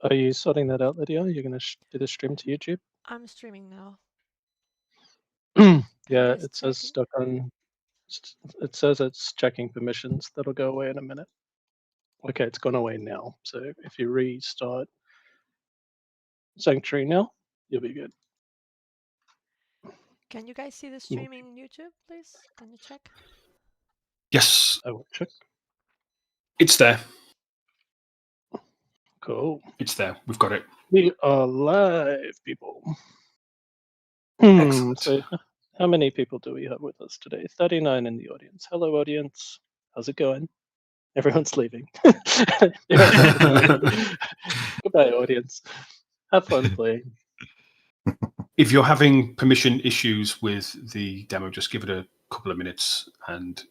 Are you sorting that out, Lydia? You're going to do the stream to YouTube? I'm streaming now. Yeah, It is it says checking. stuck on. It says it's checking permissions. That'll go away in a minute. Okay, it's gone away now. So if you restart Sanctuary now, you'll be good. Can you guys see the streaming in YouTube, please? Can you check? Yes, I will check. it's there. Cool. It's there. We've got it. We are live, people. Excellent. So, how many people do we have with us today? 39 in the audience. Hello, audience. How's it going? Everyone's leaving. Goodbye, audience. Have fun playing. If you're having permission issues with the demo, just give it a couple of minutes and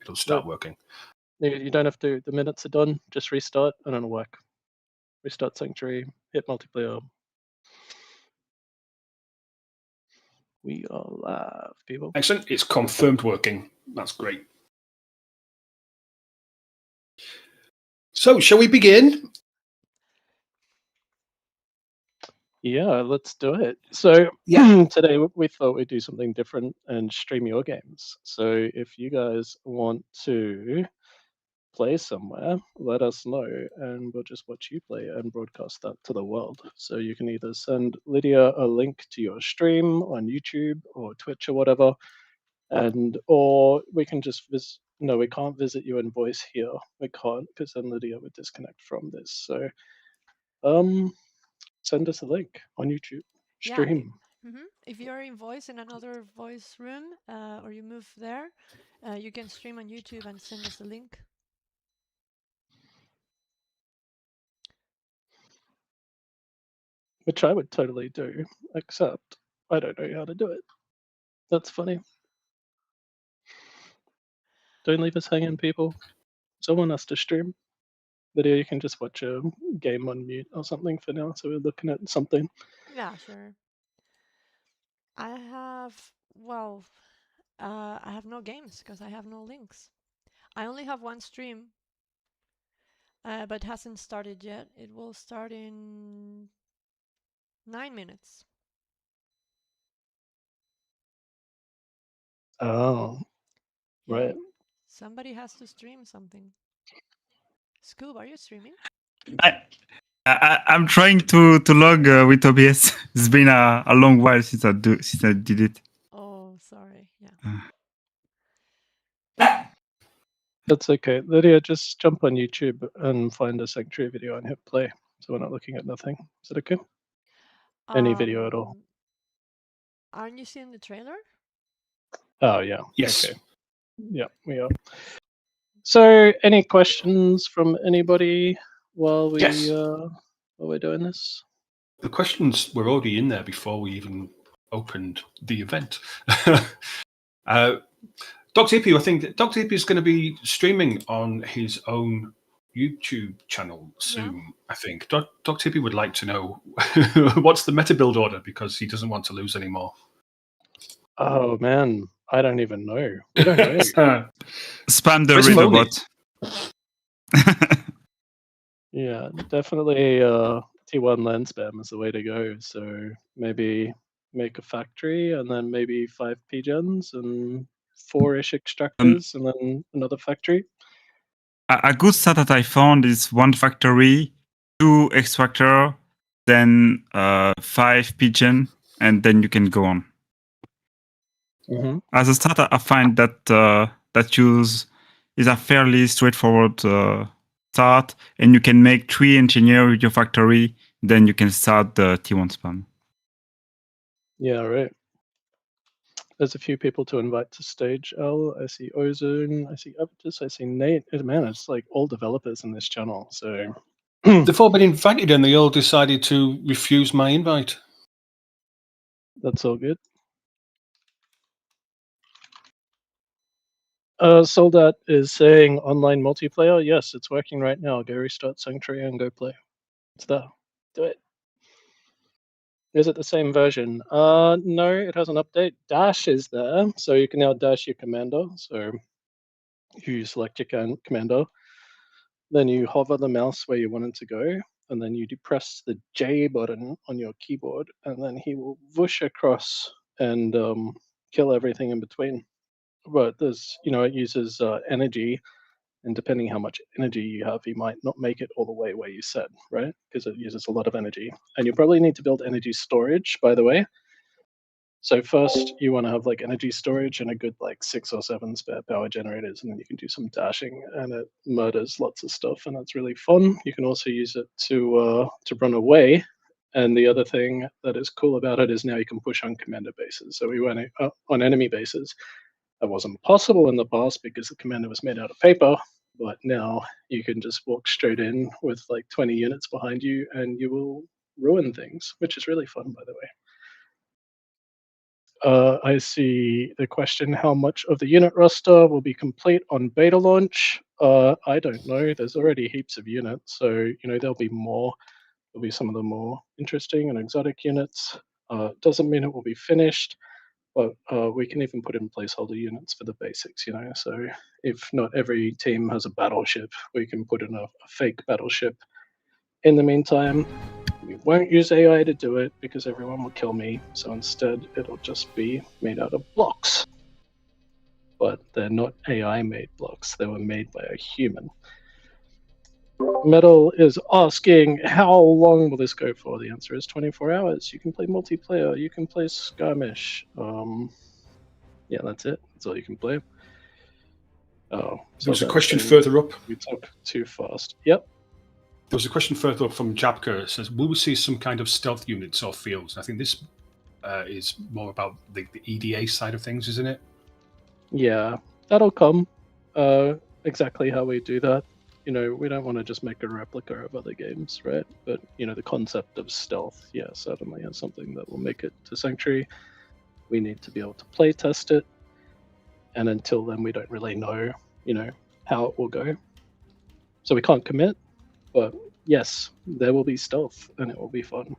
it'll start working. You don't have to. The minutes are done. Just restart and it'll work. Restart Sanctuary. Hit multiplayer. We are live, people. Excellent. It's confirmed working. That's great. So, shall we begin? Yeah, let's do it. So today we thought we'd do something different and stream your games. So if you guys want to play somewhere, let us know and we'll just watch you play and broadcast that to the world. So you can either send Lydia a link to your stream on YouTube or Twitch or whatever, or we can just visit. No, we can't visit you in voice here. We can't because then Lydia would disconnect from this. So send us a link on YouTube. Stream. Yeah. If you're in voice in another voice room or you move there, you can stream on YouTube and send us a link. Which I would totally do, except I don't know how to do it. That's funny. Don't leave us hanging, people. Someone has to stream. Video, you can just watch a game on mute or something for now, so we're looking at something. Yeah, sure. I have no games because I have no links. I only have one stream, but it hasn't started yet. It will start in 9 minutes. Oh, right. Somebody has to stream something. Scoob, are you streaming? I'm trying to log with OBS. It's been a long while since I did it. Oh, sorry. Yeah. That's okay. Lydia, just jump on YouTube and find a Sanctuary video and hit play. So we're not looking at nothing. Is that okay? Any video at all. Aren't you seeing the trailer? Oh, yeah. Yes. Okay. Yeah, we are. So, any questions from anybody while we're doing this? The questions were already in there before we even opened the event. Dr. Hippie, I think Dr. Hippie is going to be streaming on his own YouTube channel soon, yeah. I think. Dr. Hippie would like to know what's the meta build order because he doesn't want to lose anymore. Oh, man. I don't even know. We don't know. Spam the river bot. Yeah, definitely T1 land spam is the way to go. So maybe make a factory and then maybe 5 PGens and 4-ish extractors and then another factory. A good start that I found is 1 factory, 2 extractor, then 5 pigeon, and then you can go on. Mm-hmm. As a starter, I find that that use is a fairly straightforward start, and you can make 3 engineer with your factory, then you can start the T1 spam. Yeah, right. There's a few people to invite to stage, L. I see Ozone, I see Uptus, I see Nate. Man, it's like all developers in this channel, so... They've all been invited and they all decided to refuse my invite. That's all good. Soldat is saying online multiplayer. Yes, it's working right now. Go restart Sanctuary and go play. It's there. Do it. Is it the same version? No, it has an update. Dash is there, so you can now dash your commander. So you select your commander, then you hover the mouse where you want it to go, and then you depress the J button on your keyboard, and then he will whoosh across and kill everything in between. But there's, it uses energy, and depending how much energy you have, you might not make it all the way where you said, right? Because it uses a lot of energy. And you probably need to build energy storage, by the way. So first you want to have like energy storage and a good like 6 or 7 spare power generators, and then you can do some dashing, and it murders lots of stuff, and it's really fun. You can also use it to run away. And the other thing that is cool about it is now you can push on commander bases. So we went on enemy bases. That wasn't possible in the past because the commander was made out of paper, but now you can just walk straight in with like 20 units behind you, and you will ruin things, which is really fun, by the way. I see the question, how much of the unit roster will be complete on beta launch? I don't know. There's already heaps of units, so there'll be more. There'll be some of the more interesting and exotic units. Doesn't mean it will be finished, but we can even put in placeholder units for the basics, So if not every team has a battleship, we can put in a fake battleship. In the meantime, we won't use AI to do it because everyone will kill me, so instead it'll just be made out of blocks. But they're not AI-made blocks, they were made by a human. Metal is asking, how long will this go for? The answer is 24 hours. You can play multiplayer, you can play skirmish. Yeah, that's it. That's all you can play. Oh, so there's a question further up. We talk too fast. Yep. There was a question further up from Jabka. It says, will we see some kind of stealth units or fields? I think this is more about the EDA side of things, isn't it? Yeah, that'll come. Exactly how we do that. We don't want to just make a replica of other games, right? But, the concept of stealth, yeah, certainly is something that will make it to Sanctuary. We need to be able to play test it. And until then, we don't really know, how it will go. So we can't commit. But yes, there will be stealth, and it will be fun.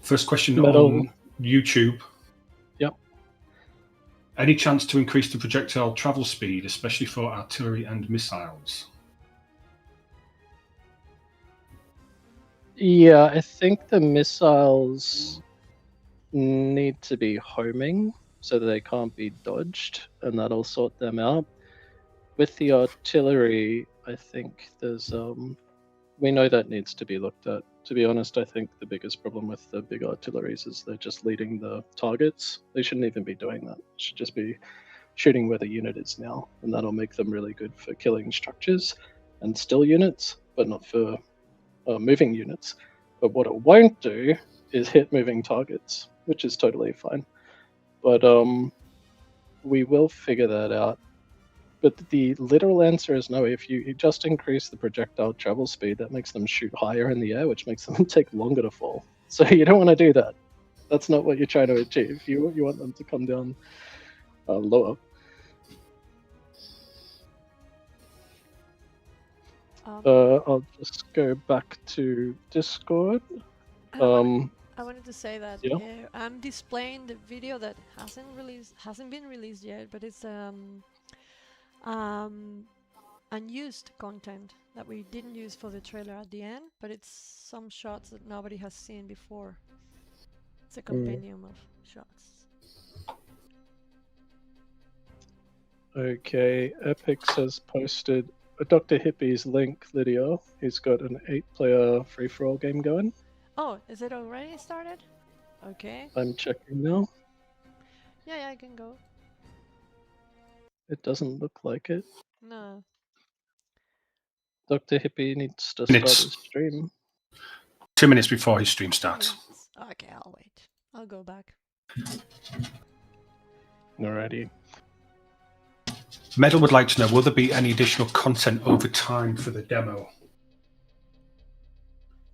First question on YouTube. Yep. Any chance to increase the projectile travel speed, especially for artillery and missiles? Yeah, I think the missiles need to be homing so that they can't be dodged, and that'll sort them out. With the artillery, I think there's we know that needs to be looked at. To be honest, I think the biggest problem with the big artilleries is they're just leading the targets. They shouldn't even be doing that. They should just be shooting where the unit is now, and that'll make them really good for killing structures and still units, but not for moving units. But what it won't do is hit moving targets, which is totally fine. But we will figure that out. But the literal answer is no. If you just increase the projectile travel speed, that makes them shoot higher in the air, which makes them take longer to fall. So you don't want to do that. That's not what you're trying to achieve. You want them to come down lower. I'll just go back to Discord. I wanted to say that I'm displaying the video that hasn't been released yet, but it's unused content that we didn't use for the trailer at the end, but it's some shots that nobody has seen before. It's a compendium of shots. Okay, Epix has posted a Dr. Hippie's link, Lydia. He's got an 8-player free-for-all game going. Oh, is it already started? Okay. I'm checking now. Yeah, I can go. It doesn't look like it. No. Dr. Hippie needs to start his stream. 2 minutes before his stream starts. Okay, I'll wait. I'll go back. Alrighty. Metal would like to know, will there be any additional content over time for the demo?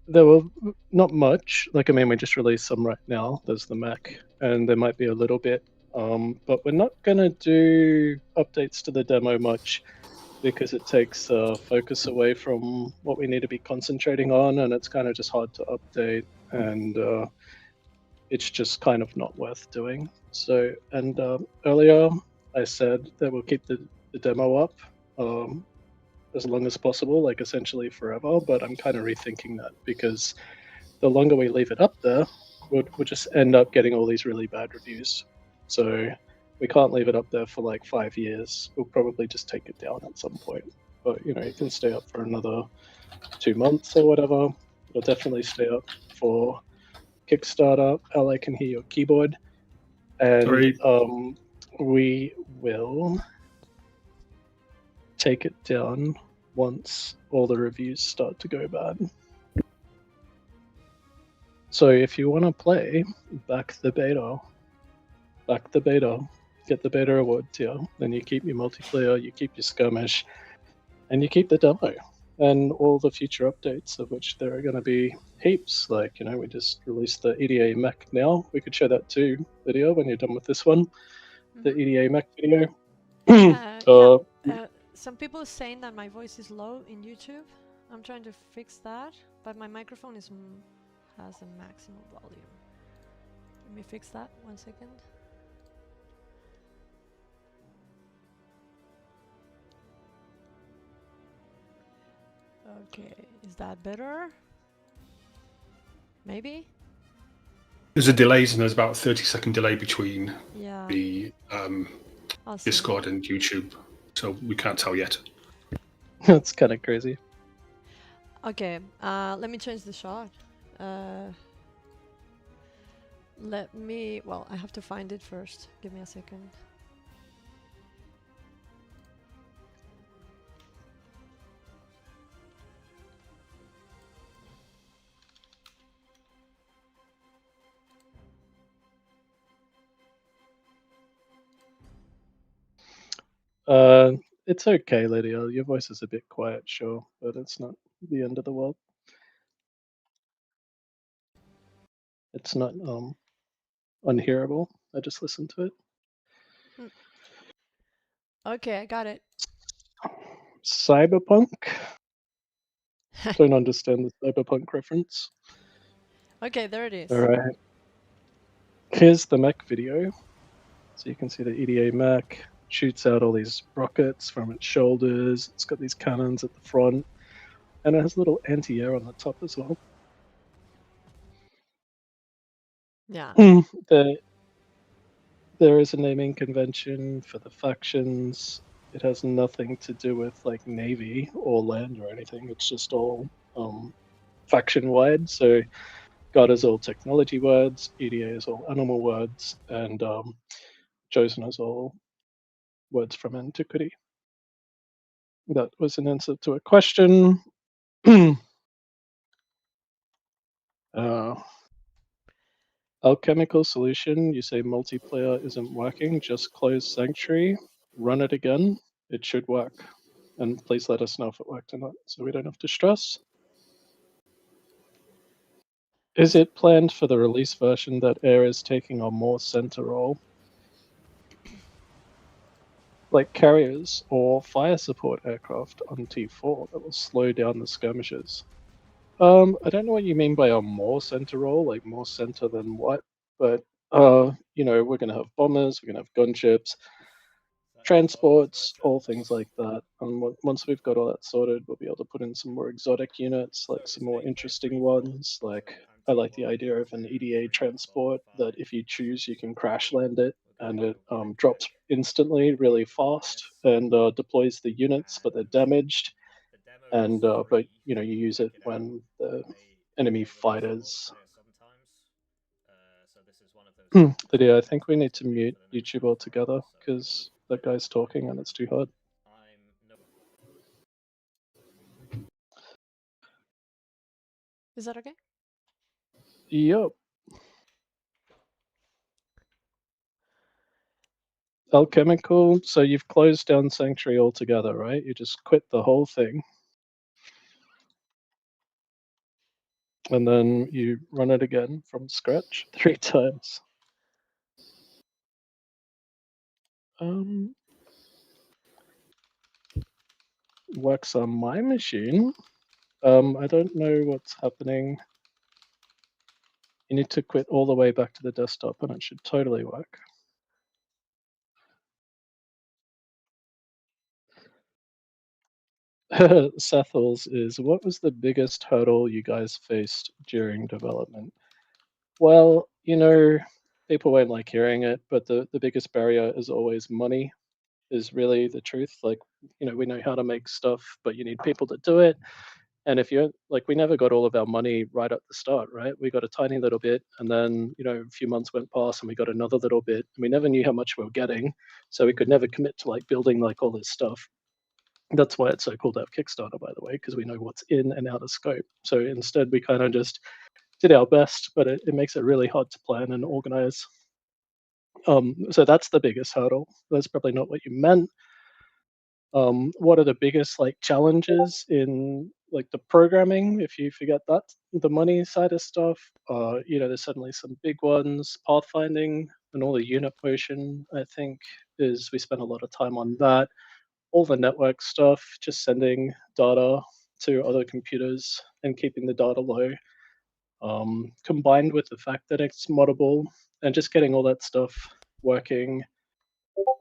There will not much. We just released some right now. There's the Mac, and there might be a little bit. But we're not going to do updates to the demo much because it takes focus away from what we need to be concentrating on, and it's kind of just hard to update, and it's just kind of not worth doing. So, and earlier I said that we'll keep the demo up as long as possible, like essentially forever. But I'm kind of rethinking that because the longer we leave it up there, we'll just end up getting all these really bad reviews. So we can't leave it up there for like 5 years. We'll probably just take it down at some point. But you know, it can stay up for another 2 months or whatever. It'll definitely stay up for Kickstarter. I can hear your keyboard, and we will take it down once all the reviews start to go bad. So if you want to play, back the beta, get the beta award tier, then you keep your multiplayer, you keep your skirmish, and you keep the demo and all the future updates, of which there are going to be heaps. Like, you know, we just released the EDA mech now. We could show that too, video, when you're done with this one. The EDA mech video. Some people are saying that my voice is low in YouTube. I'm trying to fix that, but my microphone has a maximum volume. Let me fix that 1 second. Okay, is that better? Maybe? There's a delay, and there's about a 30-second delay between the Discord and YouTube, so we can't tell yet. That's kind of crazy. Okay, let me change the shot. Well, I have to find it first. Give me a second. It's okay, Lydia. Your voice is a bit quiet, sure, but it's not the end of the world. It's not unhearable. I just listened to it. Okay, I got it. Cyberpunk? Don't understand the cyberpunk reference. Okay, there it is. All right. Here's the mech video. So you can see the EDA mech shoots out all these rockets from its shoulders. It's got these cannons at the front, and it has a little anti-air on the top as well. Yeah. There is a naming convention for the factions. It has nothing to do with like Navy or land or anything. It's just all faction wide. So God is all technology words, EDA is all animal words, and Chosen is all words from antiquity. That was an answer to a question. Alchemical solution, you say multiplayer isn't working, just close Sanctuary, run it again, it should work. And please let us know if it worked or not, so we don't have to stress. Is it planned for the release version that Air is taking a more center role? Like carriers or fire support aircraft on T4 that will slow down the skirmishes? I don't know what you mean by a more center role, like more center than what, but you know, we're gonna have bombers, we're gonna have gunships, transports, all things like that. And once we've got all that sorted, we'll be able to put in some more exotic units, like some more interesting ones. Like I like the idea of an EDA transport that if you choose, you can crash land it, and it drops instantly, really fast, and deploys the units, but they're damaged. And but you know, you use it when the enemy fighters. Lydia, I think we need to mute YouTube altogether because that guy's talking and it's too hard. Is that okay? Yep. Alchemical, so you've closed down Sanctuary altogether, right? You just quit the whole thing. And then you run it again from scratch 3 times. Works on my machine. I don't know what's happening. You need to quit all the way back to the desktop and it should totally work. Sethels is, what was the biggest hurdle you guys faced during development? Well, people won't like hearing it, but the biggest barrier is always money, is really the truth. Like, we know how to make stuff, but you need people to do it. And if you're like, we never got all of our money right at the start, right? We got a tiny little bit, and then, a few months went past and we got another little bit, and we never knew how much we were getting. So we could never commit to like building like all this stuff. That's why it's so cool to have Kickstarter, by the way, because we know what's in and out of scope. So instead, we kind of just did our best, but it makes it really hard to plan and organize. So that's the biggest hurdle. That's probably not what you meant. What are the biggest like challenges in like the programming? If you forget that, the money side of stuff, there's certainly some big ones. Pathfinding and all the unit motion, I think, is we spend a lot of time on that. All the network stuff, just sending data to other computers and keeping the data low, combined with the fact that it's moddable and just getting all that stuff working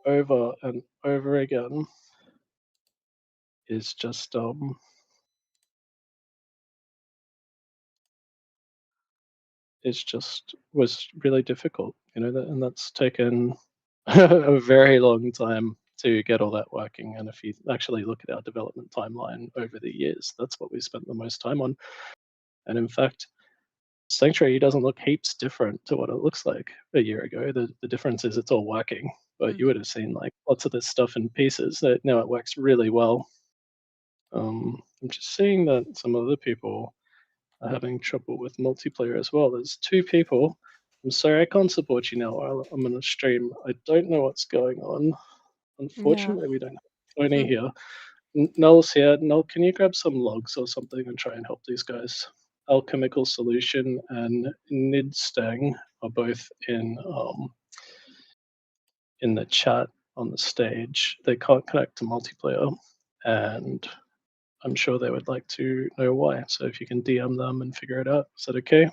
over and over again is just was really difficult, and that's taken a very long time to get all that working. And if you actually look at our development timeline over the years, that's what we spent the most time on. And in fact, Sanctuary doesn't look heaps different to what it looks like a year ago. The difference is it's all working, but you would have seen like lots of this stuff in pieces. Now it works really well. I'm just seeing that some other people are having trouble with multiplayer as well. There's 2 people. I'm sorry, I can't support you now while I'm on a stream. I don't know what's going on. Unfortunately, we don't have Tony here. Noel's here. Noel, can you grab some logs or something and try and help these guys? Alchemical Solution and Nidstang are both in the chat on the stage. They can't connect to multiplayer, and I'm sure they would like to know why. So if you can DM them and figure it out, is that okay?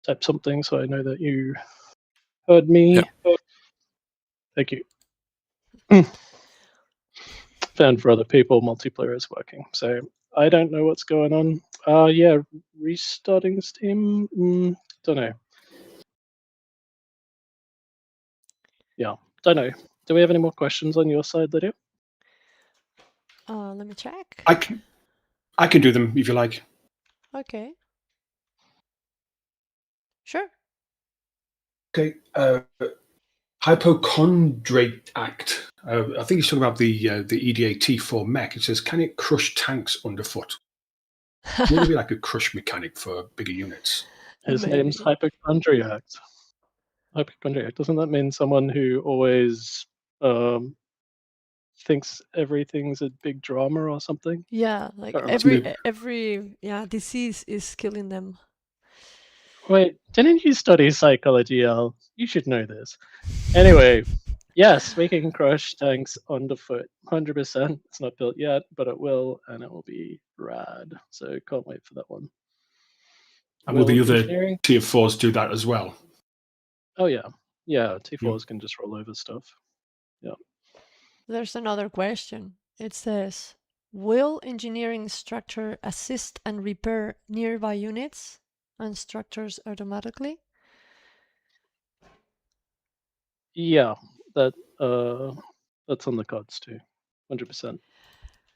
Type something so I know that you heard me. Yeah. Thank you. And for other people, multiplayer is working. So I don't know what's going on. Yeah, restarting Steam. Don't know. Yeah, don't know. Do we have any more questions on your side, Lydia? Let me check. I can do them if you like. Okay. Sure. Okay. Hypochondriac Act. I think he's talking about the EDA T4 mech. It says, can it crush tanks underfoot? Maybe like a crush mechanic for bigger units. His name's Hypochondriac. Hypochondriac. Doesn't that mean someone who always thinks everything's a big drama or something? Yeah, like Can't every disease is killing them. Wait, didn't you study psychology, Al? You should know this. Anyway, yes, we can crush tanks underfoot. 100%. It's not built yet, but it will, and it will be rad. So can't wait for that one. And will the other engineering? Tier 4s do that as well? Oh, yeah. Yeah, T4s can just roll over stuff. Yeah. There's another question. It says, will engineering structure assist and repair nearby units and structures automatically? Yeah, that's on the cards too, 100%.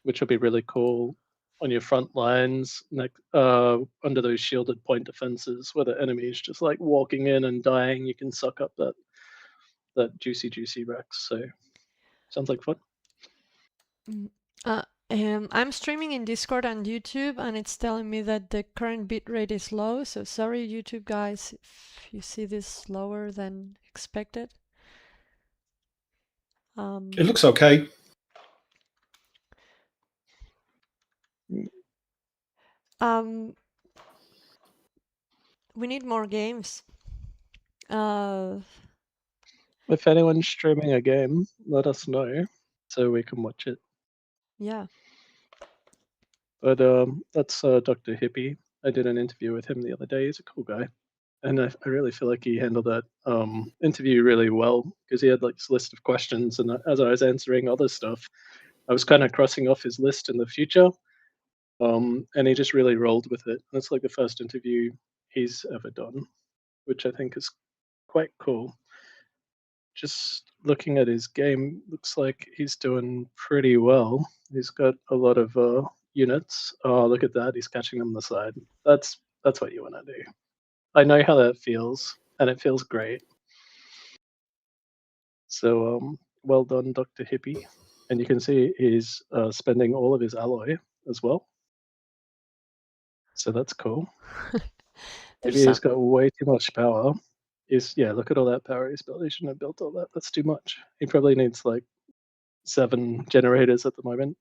Which will be really cool on your front lines, under those shielded point defenses, where the enemy is just like walking in and dying. You can suck up that juicy Rex. So sounds like fun. I'm streaming in Discord and YouTube, and it's telling me that the current bitrate is low. So sorry, YouTube guys, if you see this lower than expected. It looks okay. We need more games. If anyone's streaming a game, let us know so we can watch it. Yeah. But that's Dr. Hippie. I did an interview with him the other day. He's a cool guy. And I really feel like he handled that interview really well, because he had like this list of questions, and as I was answering other stuff, I was kind of crossing off his list in the future, and he just really rolled with it. That's like the first interview he's ever done, which I think is quite cool. Just looking at his game, looks like he's doing pretty well. He's got a lot of units. Oh, look at that! He's catching them on the side. That's what you want to do. I know how that feels, and it feels great. So, well done, Dr. Hippie. And you can see he's spending all of his alloy as well. So that's cool. Maybe he's got way too much power. Look at all that power he's built. He shouldn't have built all that. That's too much. He probably needs like 7 generators at the moment.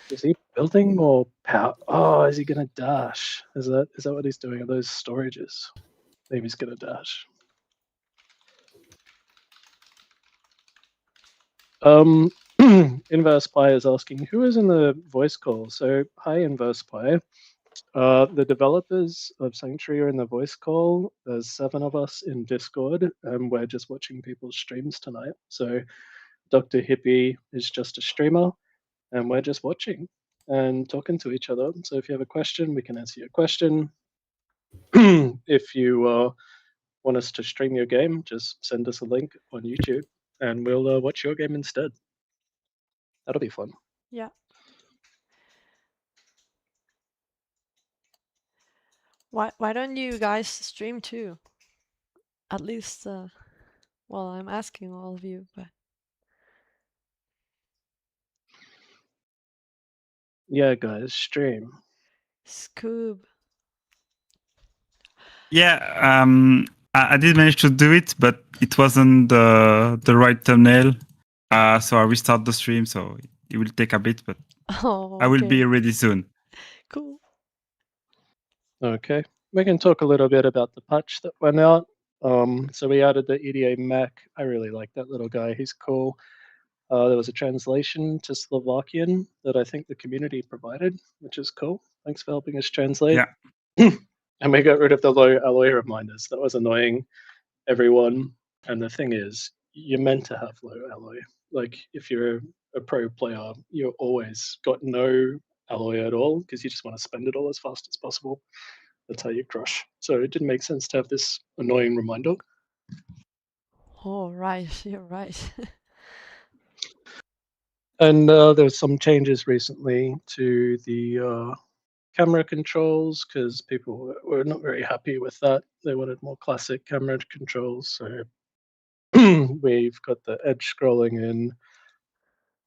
Is he building more power? Oh, is he gonna dash? Is that what he's doing? Are those storages? Maybe he's gonna dash. Inverse Pi is asking who is in the voice call. So hi, Inverse Pi. The developers of Sanctuary are in the voice call. There's 7 of us in Discord, and we're just watching people's streams tonight. So Dr. Hippie is just a streamer, and we're just watching and talking to each other. So if you have a question, we can answer your question. If you want us to stream your game, just send us a link on YouTube, and we'll watch your game instead. That'll be fun. Yeah. Why don't you guys stream too? At least, well, I'm asking all of you, but yeah, guys, stream. Scoob. Yeah, I did manage to do it, but it wasn't the right thumbnail. So I restart the stream, so it will take a bit, but I will be ready soon. Cool. Okay, we can talk a little bit about the patch that went out. So we added the EDA Mac. I really like that little guy. He's cool. There was a translation to Slovakian that I think the community provided, which is cool. Thanks for helping us translate. Yeah. And we got rid of the low alloy reminders. That was annoying everyone. And the thing is, you're meant to have low alloy. Like if you're a pro player, you're always got no alloy at all because you just want to spend it all as fast as possible. That's how you crush. So it didn't make sense to have this annoying reminder. Oh, right. You're right. And there was some changes recently to the camera controls because people were not very happy with that. They wanted more classic camera controls. So we've got the edge scrolling in.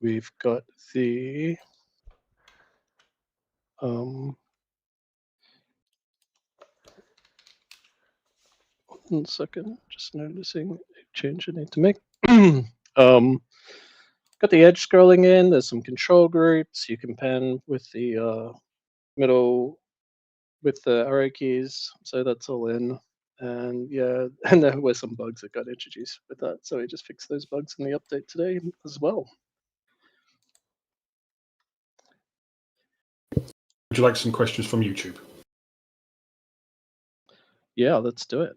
We've got the one second, just noticing a change I need to make. Got the edge scrolling in. There's some control groups. You can pan with the middle with the arrow keys. So that's all in. And yeah, and there were some bugs that got introduced with that. So we just fixed those bugs in the update today as well. Would you like some questions from YouTube? Yeah, let's do it.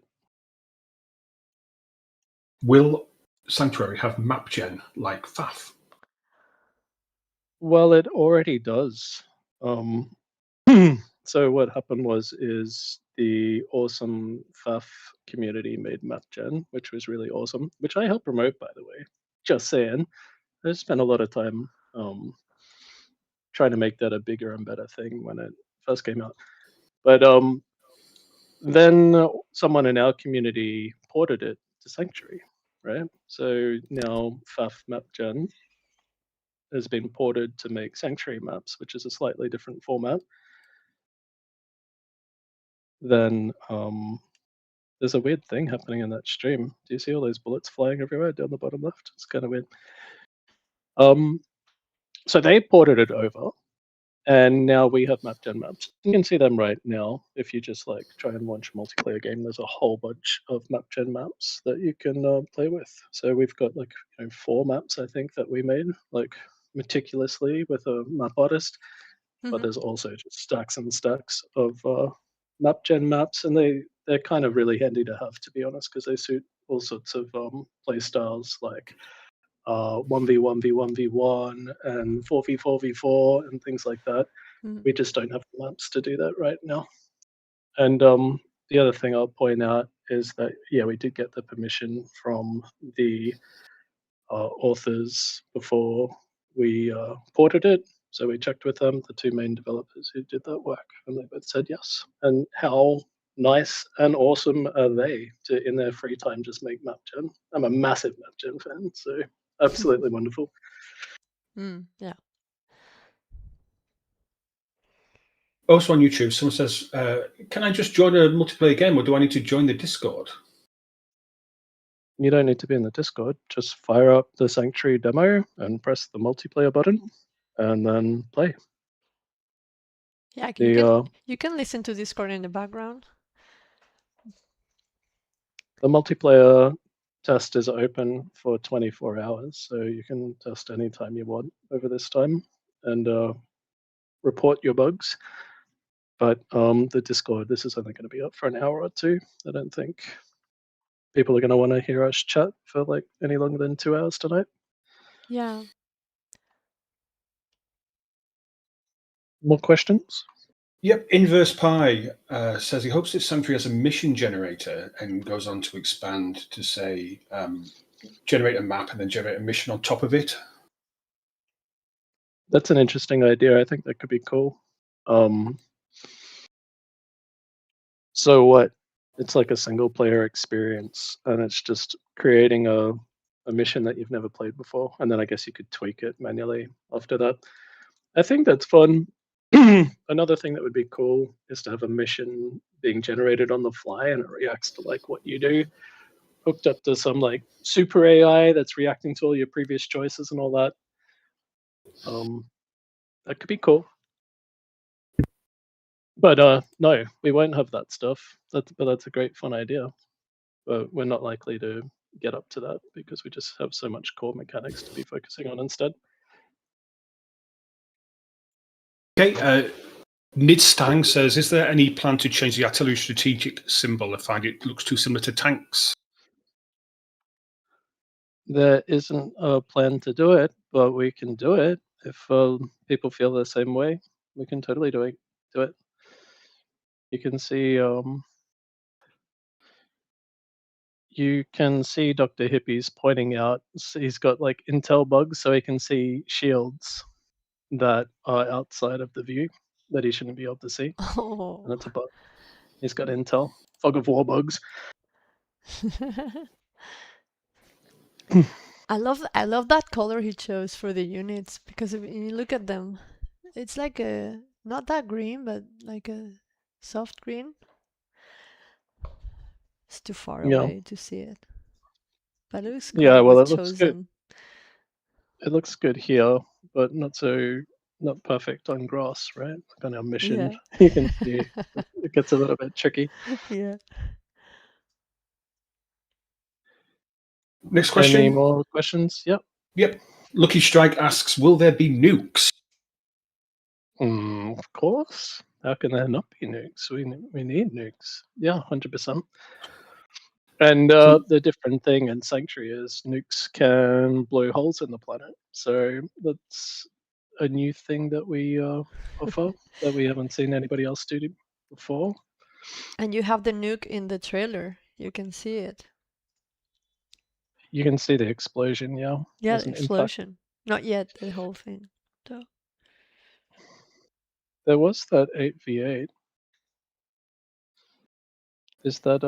Will Sanctuary have map gen like FAF? Well, it already does. So what happened is the awesome FAF community made MapGen, which was really awesome, which I helped promote, by the way. Just saying, I spent a lot of time trying to make that a bigger and better thing when it first came out. But then someone in our community ported it to Sanctuary, right? So now FAF MapGen has been ported to make Sanctuary maps, which is a slightly different format. Then there's a weird thing happening in that stream. Do you see all those bullets flying everywhere down the bottom left? It's kind of weird. So they ported it over, and now we have MapGen maps. You can see them right now. If you just like try and launch a multiplayer game, there's a whole bunch of MapGen maps that you can play with. So we've got like 4 maps I think that we made like meticulously with a map artist, but there's also just stacks and stacks of MapGen maps, and they're kind of really handy to have, to be honest, because they suit all sorts of play styles like 1v1v1v1 and 4v4v4 and things like that. Mm. We just don't have the maps to do that right now. And the other thing I'll point out is that, yeah, we did get the permission from the authors before we ported it. So we checked with them, the two main developers who did that work, and they both said yes. And how nice and awesome are they to, in their free time, just make map gen? I'm a massive map gen fan, so absolutely wonderful. Yeah. Also on YouTube, someone says, can I just join a multiplayer game, or do I need to join the Discord? You don't need to be in the Discord. Just fire up the Sanctuary demo and press the multiplayer button, and then play. Yeah, you can listen to Discord in the background. The multiplayer test is open for 24 hours, so you can test anytime you want over this time and report your bugs. But the Discord, this is only going to be up for an hour or two. I don't think people are going to want to hear us chat for like any longer than 2 hours tonight. Yeah. More questions? Yep, Inverse Pi says he hopes this Sanctuary has a mission generator, and goes on to expand to say generate a map and then generate a mission on top of it. That's an interesting idea. I think that could be cool. So what? It's like a single player experience, and it's just creating a mission that you've never played before, and then I guess you could tweak it manually after that. I think that's fun. Another thing that would be cool is to have a mission being generated on the fly, and it reacts to like what you do, hooked up to some like super AI that's reacting to all your previous choices and all that. That could be cool. But no, we won't have that stuff. But that's a great fun idea. But we're not likely to get up to that because we just have so much core mechanics to be focusing on instead. Okay, Nidstang says, is there any plan to change the artillery strategic symbol? I find it looks too similar to tanks. There isn't a plan to do it, but we can do it. If people feel the same way, we can totally do it. You can see Dr. Hippie's pointing out, he's got like intel bugs, so he can see shields that are outside of the view that he shouldn't be able to see. Oh. And that's a bug. He's got intel. Fog of war bugs. I love that color he chose for the units, because if you look at them, it's like a not that green, but like a soft green. It's too far away to see it, but it looks cool. Yeah, well, it chosen. looks good. It looks good here, but not perfect on grass, right? Like on our mission, Yeah. you can see it gets a little bit tricky. Yeah. Next question. Any more questions? Yep. Lucky Strike asks, will there be nukes? Of course. How can there not be nukes? We need nukes. Yeah, 100%. And the different thing in Sanctuary is nukes can blow holes in the planet. So that's a new thing that we offer that we haven't seen anybody else do before. And you have the nuke in the trailer. You can see it. You can see the explosion, yeah. Yeah, the explosion. Not yet the whole thing, though. There was that 8v8. Is that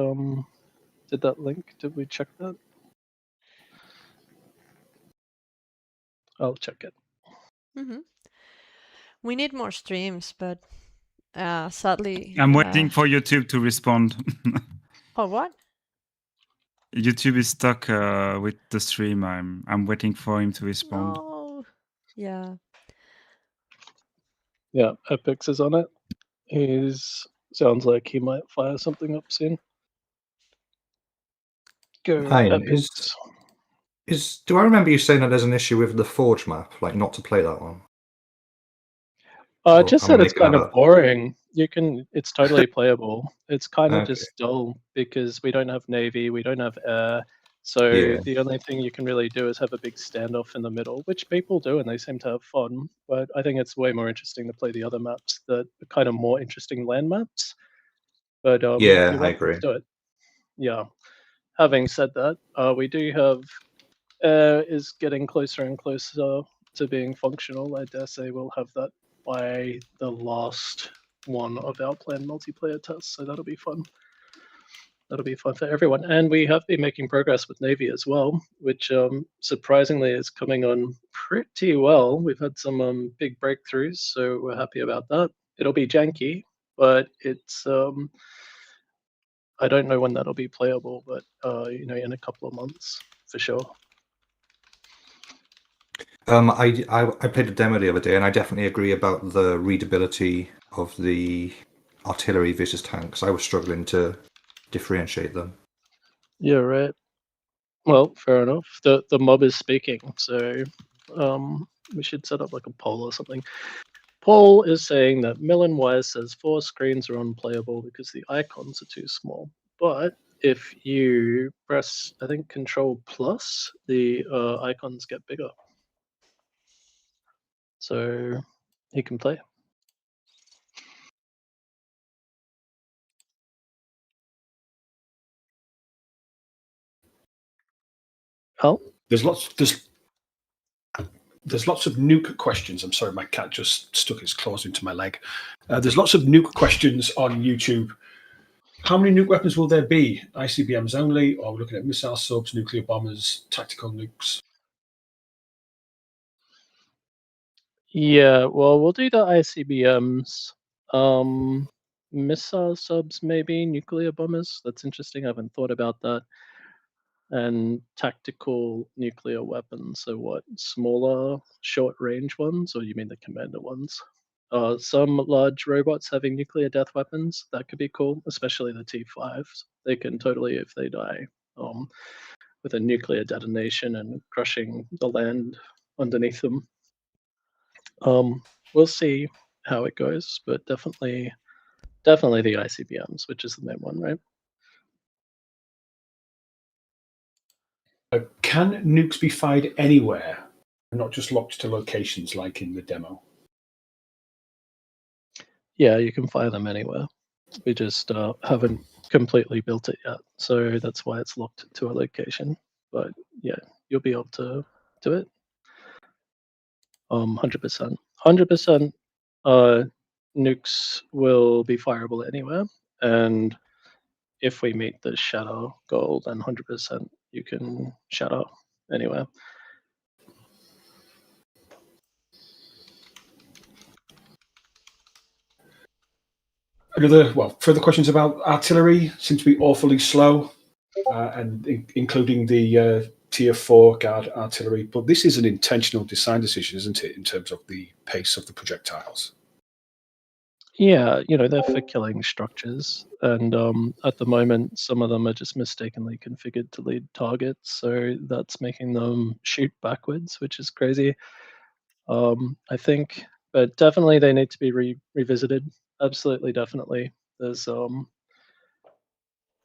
did that link? Did we check that? I'll check it. We need more streams, but sadly, I'm waiting for YouTube to respond. Oh, what? YouTube is stuck with the stream. I'm waiting for him to respond. No. Yeah. Yeah, Epix is on it. Sounds like he might fire something up soon. Go Epix. Do I remember you saying that there's an issue with the Forge map, like not to play that one? Just that it's kind of boring. It's totally playable. It's kind of just dull because we don't have Navy, we don't have air, So the only thing you can really do is have a big standoff in the middle, which people do, and they seem to have fun. But I think it's way more interesting to play the other maps, the kind of more interesting land maps. But Yeah, I agree. to do it. Yeah. Having said that, we do have is getting closer and closer to being functional. I dare say we'll have that by the last one of our planned multiplayer tests, so that'll be fun. That'll be fun for everyone. And we have been making progress with Navy as well, which surprisingly is coming on pretty well. We've had some big breakthroughs, so we're happy about that. It'll be janky, but it's I don't know when that'll be playable, but in a couple of months for sure. I played a demo the other day, and I definitely agree about the readability of the artillery versus tanks. I was struggling to differentiate them. Yeah, right. Well, fair enough. The mob is speaking, so we should set up like a poll or something. Paul is saying that Millen Wise says 4 screens are unplayable because the icons are too small. But if you press, I think, Control Plus, the icons get bigger. So he can play. Hal? There's lots of nuke questions. I'm sorry, my cat just stuck its claws into my leg. There's lots of nuke questions on YouTube. How many nuke weapons will there be? ICBMs only, or are we looking at missile subs, nuclear bombers, tactical nukes? Yeah, well, we'll do the ICBMs. Missile subs, maybe, nuclear bombers. That's interesting. I haven't thought about that. And tactical nuclear weapons. So what? Smaller, short-range ones, or you mean the commander ones? Some large robots having nuclear death weapons, that could be cool, especially the T5s. They can totally, if they die, with a nuclear detonation and crushing the land underneath them. We'll see how it goes, but definitely the ICBMs, which is the main one, right? Can nukes be fired anywhere, and not just locked to locations like in the demo? Yeah, you can fire them anywhere. We just haven't completely built it yet, so that's why it's locked to a location. But yeah, you'll be able to do it. 100%. 100% nukes will be fireable anywhere, and if we meet the shatter goal, then 100% you can shatter anywhere. Further questions about artillery seem to be awfully slow, and including the Tier 4 guard artillery. But this is an intentional design decision, isn't it, in terms of the pace of the projectiles? Yeah, they're for killing structures, and at the moment, some of them are just mistakenly configured to lead targets, so that's making them shoot backwards, which is crazy. I think, but definitely they need to be revisited. Absolutely, definitely. There's oh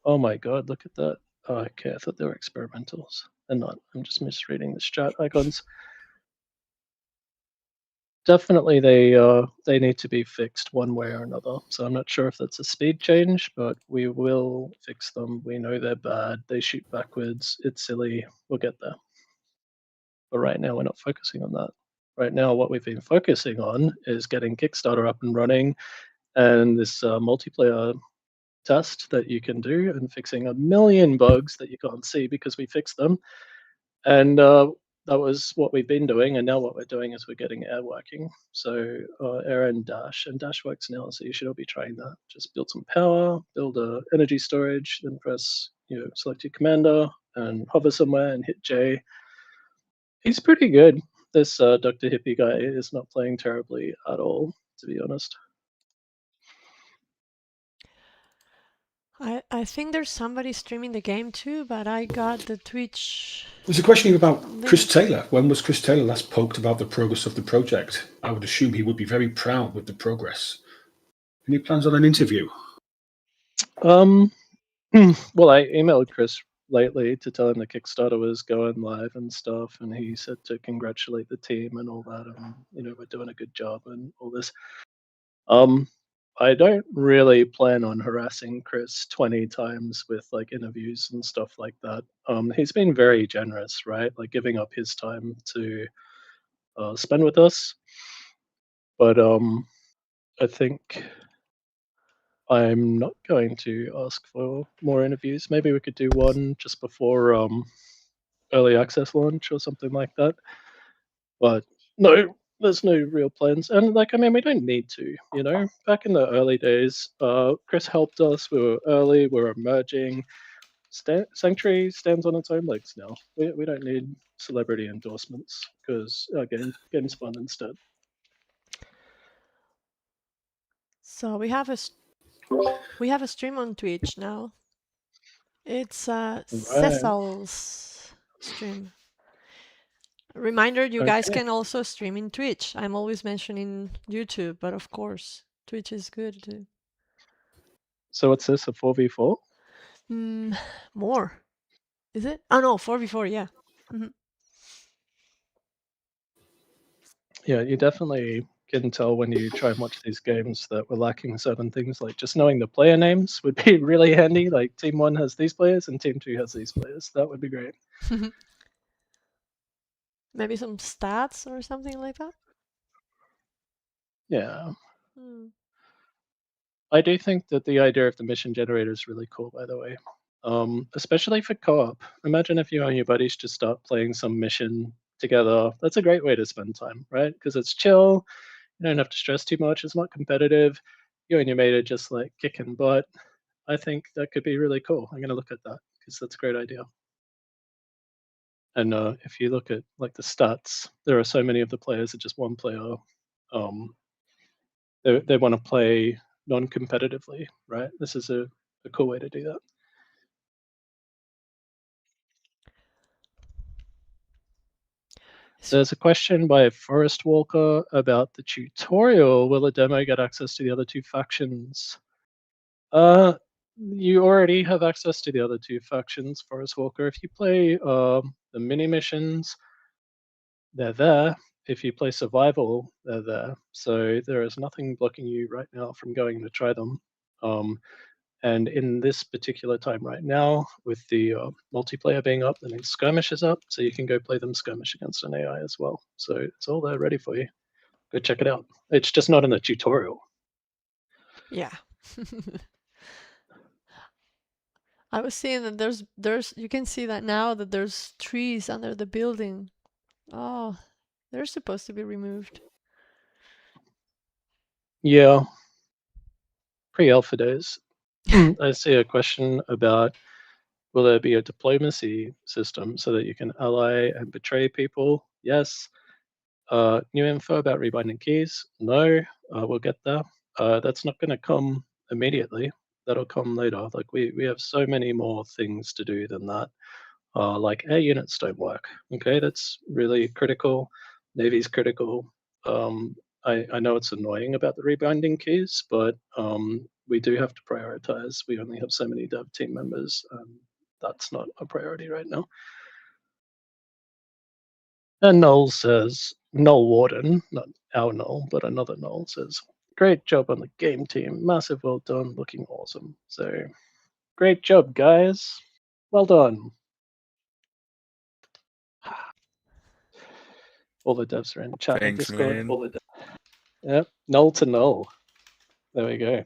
my god, look at that. Oh, okay, I thought they were experimentals. They're not. I'm just misreading the strat icons. Definitely they need to be fixed one way or another. So I'm not sure if that's a speed change, but we will fix them. We know they're bad. They shoot backwards. It's silly. We'll get there. But right now we're not focusing on that. Right now what we've been focusing on is getting Kickstarter up and running, and this multiplayer test that you can do, and fixing a million bugs that you can't see because we fixed them. And that was what we've been doing, and now what we're doing is we're getting air working. So air and dash works now, so you should all be trying that. Just build some power, build a energy storage, then press, select your commander and hover somewhere and hit J. He's pretty good. This Dr. Hippie guy is not playing terribly at all, to be honest. I think there's somebody streaming the game too, but I got the Twitch. There's a question about Chris Taylor. When was Chris Taylor last poked about the progress of the project? I would assume he would be very proud with the progress. Any plans on an interview? Well, I emailed Chris lately to tell him the Kickstarter was going live and stuff, and he said to congratulate the team and all that, and we're doing a good job and all this. I don't really plan on harassing Chris 20 times with like interviews and stuff like that. He's been very generous, right? Like giving up his time to spend with us. But I think I'm not going to ask for more interviews. Maybe we could do one just before early access launch or something like that. But no, there's no real plans. And like, I mean, we don't need to, back in the early days, Chris helped us. We were early, we were emerging. Sanctuary stands on its own legs now. We don't need celebrity endorsements because our game's fun instead. So we have a stream on Twitch now. It's Cecil's stream. Reminder, you guys can also stream in Twitch. I'm always mentioning YouTube, but of course, Twitch is good too. So what's this, a 4v4? More. Is it? Oh no, 4v4, yeah. Mm-hmm. Yeah, you definitely can tell when you try and watch these games that we're lacking certain things, like just knowing the player names would be really handy. Like Team 1 has these players and Team 2 has these players. That would be great. Maybe some stats or something like that? Yeah. I do think that the idea of the mission generator is really cool, by the way. Especially for co-op. Imagine if you and your buddies just start playing some mission together. That's a great way to spend time, right? Because it's chill. You don't have to stress too much. It's not competitive. You and your mate are just like kicking butt. I think that could be really cool. I'm going to look at that because that's a great idea. And if you look at like the stats, there are so many of the players that just one player. They want to play non-competitively, right? This is a cool way to do that. There's a question by Forest Walker about the tutorial. Will the demo get access to the other two factions? You already have access to the other two factions, Forest Walker. If you play the mini missions, they're there. If you play survival, they're there. So there is nothing blocking you right now from going to try them. And in this particular time right now, with the multiplayer being up, the skirmish is up, so you can go play them skirmish against an AI as well. So it's all there ready for you. Go check it out. It's just not in the tutorial. Yeah. I was seeing that there's you can see that now that there's trees under the building. Oh, they're supposed to be removed. Yeah. Pre-alpha days. I see a question about will there be a diplomacy system so that you can ally and betray people? Yes. New info about rebinding keys? No. We'll get there. That's not going to come immediately. That'll come later. Like we have so many more things to do than that. Like air units don't work. Okay, that's really critical. Navy's critical. I know it's annoying about the rebinding keys, but we do have to prioritize. We only have so many dev team members. That's not a priority right now. And Noel says, Noel Warden, not our Noel, but another Noel says, great job on the game team. Massive well done, looking awesome. So great job, guys. Well done. All the devs are in chat. Thanks, Discord. man. Yep, null to null. There we go.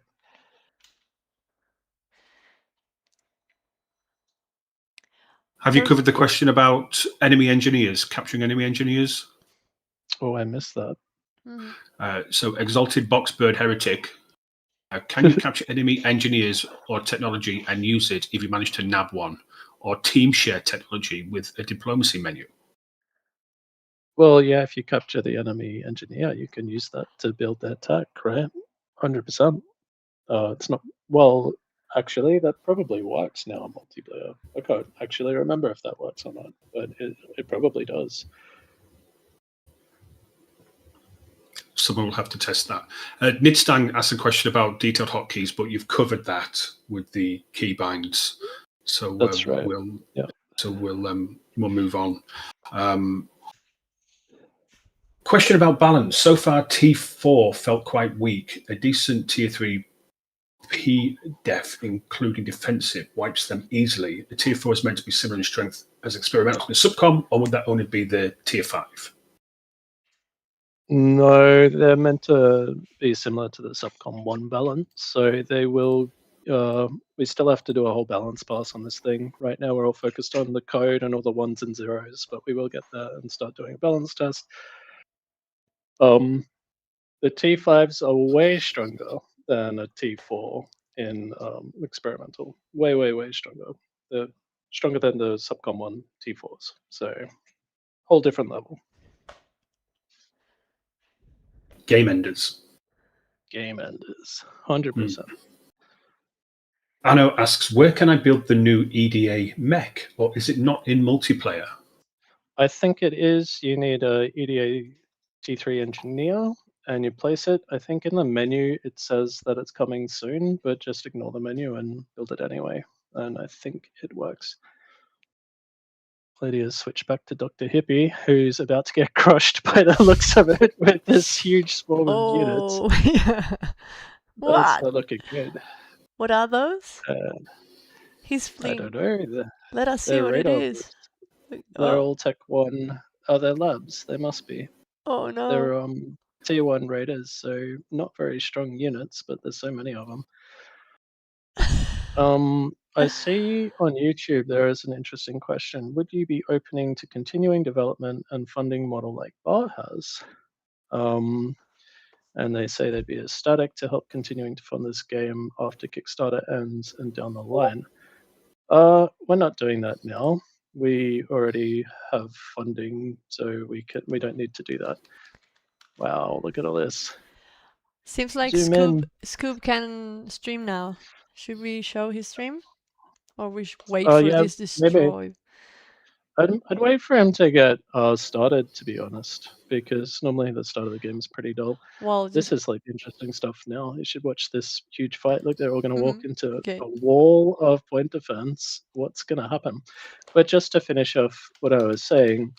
Have you covered the question about enemy engineers, capturing enemy engineers? Oh, I missed that. So, Exalted Boxbird Heretic, can you capture enemy engineers or technology and use it if you manage to nab one, or team share technology with a diplomacy menu? Well, yeah, if you capture the enemy engineer, you can use that to build their tech, right? 100%. It's not, well, actually, that probably works now in multiplayer. I can't actually remember if that works or not, but it probably does. Someone will have to test that. Nidstang asked a question about detailed hotkeys, but you've covered that with the keybinds So That's right. We'll move on. Question about balance. So far, T4 felt quite weak. A decent Tier 3 P def, including defensive, wipes them easily. The Tier 4 is meant to be similar in strength as experimental in the subcom, or would that only be the Tier 5? No, they're meant to be similar to the subcom 1 balance. So they will. We still have to do a whole balance pass on this thing. Right now, we're all focused on the code and all the ones and zeros, but we will get there and start doing a balance test. The T5s are way stronger than a T4 in experimental. Way stronger. They're stronger than the subcom 1 T4s. So, whole different level. Game enders. Game enders. 100%. Anno asks, where can I build the new EDA mech, or is it not in multiplayer? I think it is. You need a EDA T3 engineer, and you place it. I think in the menu it says that it's coming soon, but just ignore the menu and build it anyway. And I think it works. Lady has switched back to Dr. Hippie, who's about to get crushed by the looks of it with this huge swarm of units. Oh, yeah. That's not looking good. What are those? He's I fleeing. don't know. Let us see They're what it radar is. boosts. They're all Tech 1. Oh, they're labs. They must be. Oh no. They're Tier 1 raiders, so not very strong units, but there's so many of them. I see on YouTube there is an interesting question. Would you be opening to continuing development and funding model like Bar has? And they say they'd be ecstatic to help continuing to fund this game after Kickstarter ends and down the line. We're not doing that now. We already have funding, so we don't need to do that. Wow, look at all this. Seems like Zoom Scoob can stream now. Should we show his stream? Or we should wait for this destroy? Maybe. I'd wait for him to get started, to be honest, because normally the start of the game is pretty dull. Well, this is like interesting stuff now. You should watch this huge fight. Look, they're all going to walk into Okay. a wall of point defense. What's going to happen? But just to finish off what I was saying,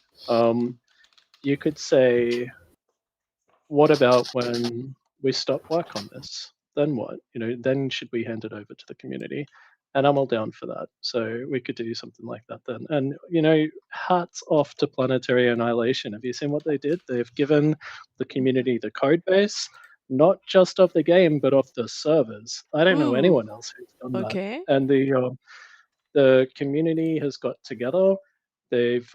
you could say, what about when we stop work on this? Then what? Then should we hand it over to the community? And I'm all down for that. So we could do something like that then. And, hats off to Planetary Annihilation. Have you seen what they did? They've given the community the code base, not just of the game, but of the servers. I don't know anyone else who's done that. And the community has got together. They've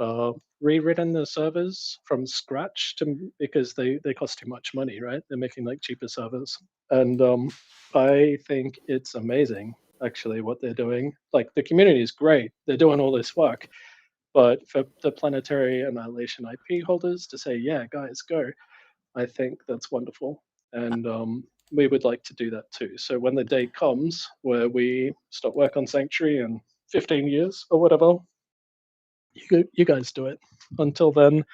rewritten the servers from scratch because they cost too much money, right? They're making like cheaper servers. And I think it's amazing, actually, what they're doing. Like, the community is great. They're doing all this work. But for the Planetary Annihilation IP holders to say, yeah, guys, go, I think that's wonderful. And we would like to do that too. So when the day comes where we stop work on Sanctuary in 15 years or whatever, you guys do it. Until then,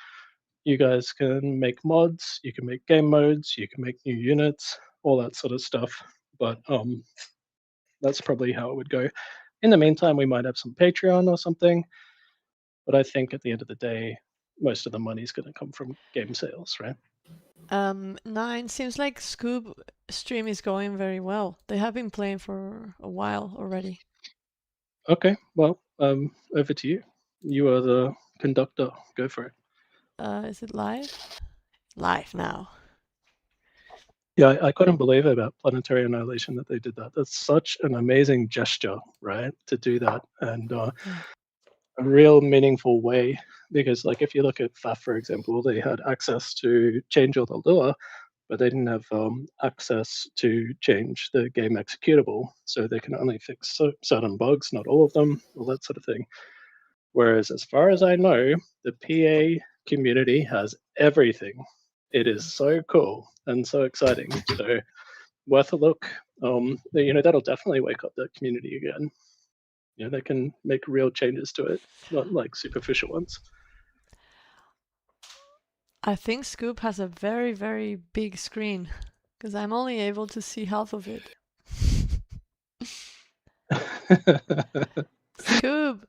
you guys can make mods, you can make game modes, you can make new units, all that sort of stuff. But that's probably how it would go. In the meantime, we might have some Patreon or something. But I think at the end of the day, most of the money is going to come from game sales, right? 9, seems like Scoob stream is going very well. They have been playing for a while already. Okay, well, over to you. You are the conductor. Go for it. Is it live? Live now. Yeah, I couldn't believe it about Planetary Annihilation that they did that. That's such an amazing gesture, right? To do that, and a real meaningful way. Because, like, if you look at FAF, for example, they had access to change all the lure, but they didn't have access to change the game executable. So they can only fix certain bugs, not all of them, all that sort of thing. Whereas, as far as I know, the PA community has everything. It is so cool and so exciting. So worth a look. That'll definitely wake up the community again. They can make real changes to it, not like superficial ones. I think Scoob has a very, very big screen, because I'm only able to see half of it. Cube.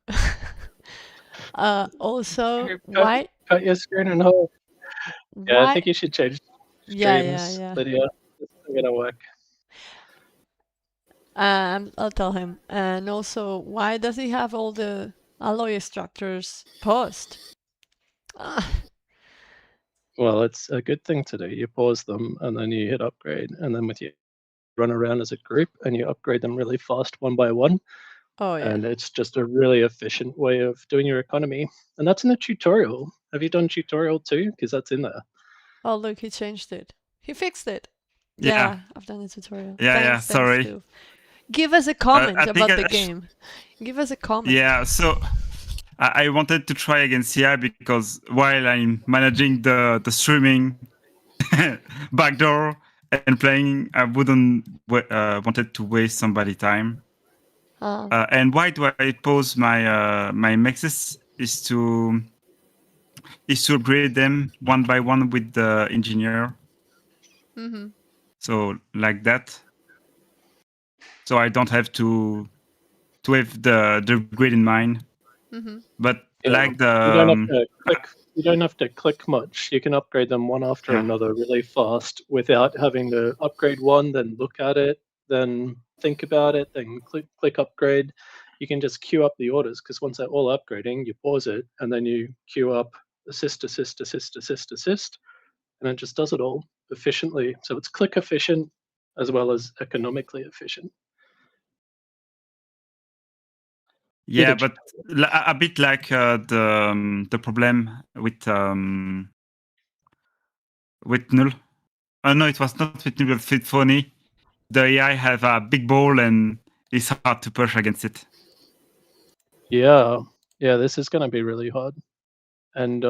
Also, Cut, why? cut your screen and hold. Yeah, I Why? think you should change Yeah, streams, yeah. Lydia. This isn't gonna work. I'll tell him. And also, why does he have all the alloy structures paused? Well, it's a good thing to do. You pause them and then you hit upgrade, and then with you run around as a group and you upgrade them really fast one by one. Oh yeah. And it's just a really efficient way of doing your economy. And that's in the tutorial. Have you done tutorial too? Because that's in there. Oh look, he changed it. He fixed it. Yeah. Yeah, I've done the tutorial. Yeah, Thanks, sorry. Stu. Give us a comment I think about the game. Give us a comment. Yeah, so I wanted to try against CI because while I'm managing the streaming backdoor and playing, I wouldn't wanted to waste somebody time. And why do I pause my my mexes is to upgrade them one by one with the engineer. Mm-hmm. So like that. So I don't have to have the grid in mind. Mm-hmm. But Yeah, like the you don't have to click. You don't have to click much. You can upgrade them one after Yeah. another really fast without having to upgrade one, then look at it, then think about it, then click upgrade. You can just queue up the orders because once they're all upgrading, you pause it and then you queue up assist, assist, assist, assist, assist, and it just does it all efficiently. So it's click efficient as well as economically efficient. Yeah, but a bit like the problem with Null. No, it was not with Null, but with Phony. The AI have a big ball and it's hard to push against it. Yeah, this is going to be really hard, and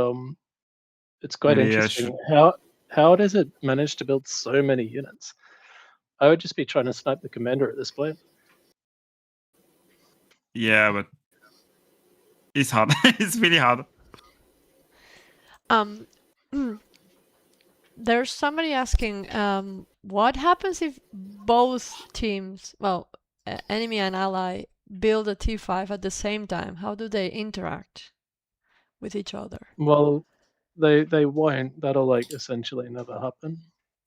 it's quite Maybe interesting. How does it manage to build so many units? I would just be trying to snipe the commander at this point. Yeah, but it's hard. It's really hard. There's somebody asking, what happens if both teams, well, enemy and ally, build a T5 at the same time? How do they interact with each other? Well, they won't. That'll like essentially never happen.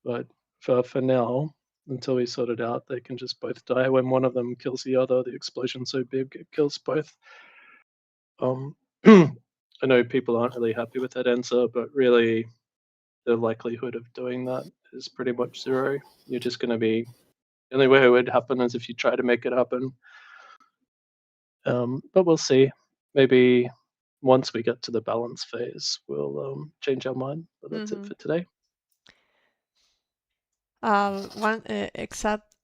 But for now, until we sort it out, they can just both die. When one of them kills the other, the explosion's so big it kills both. I know people aren't really happy with that answer, but really, the likelihood of doing that is pretty much zero. You're just going to be the only way it would happen is if you try to make it happen. But we'll see. Maybe once we get to the balance phase, we'll change our mind. But that's it for today. One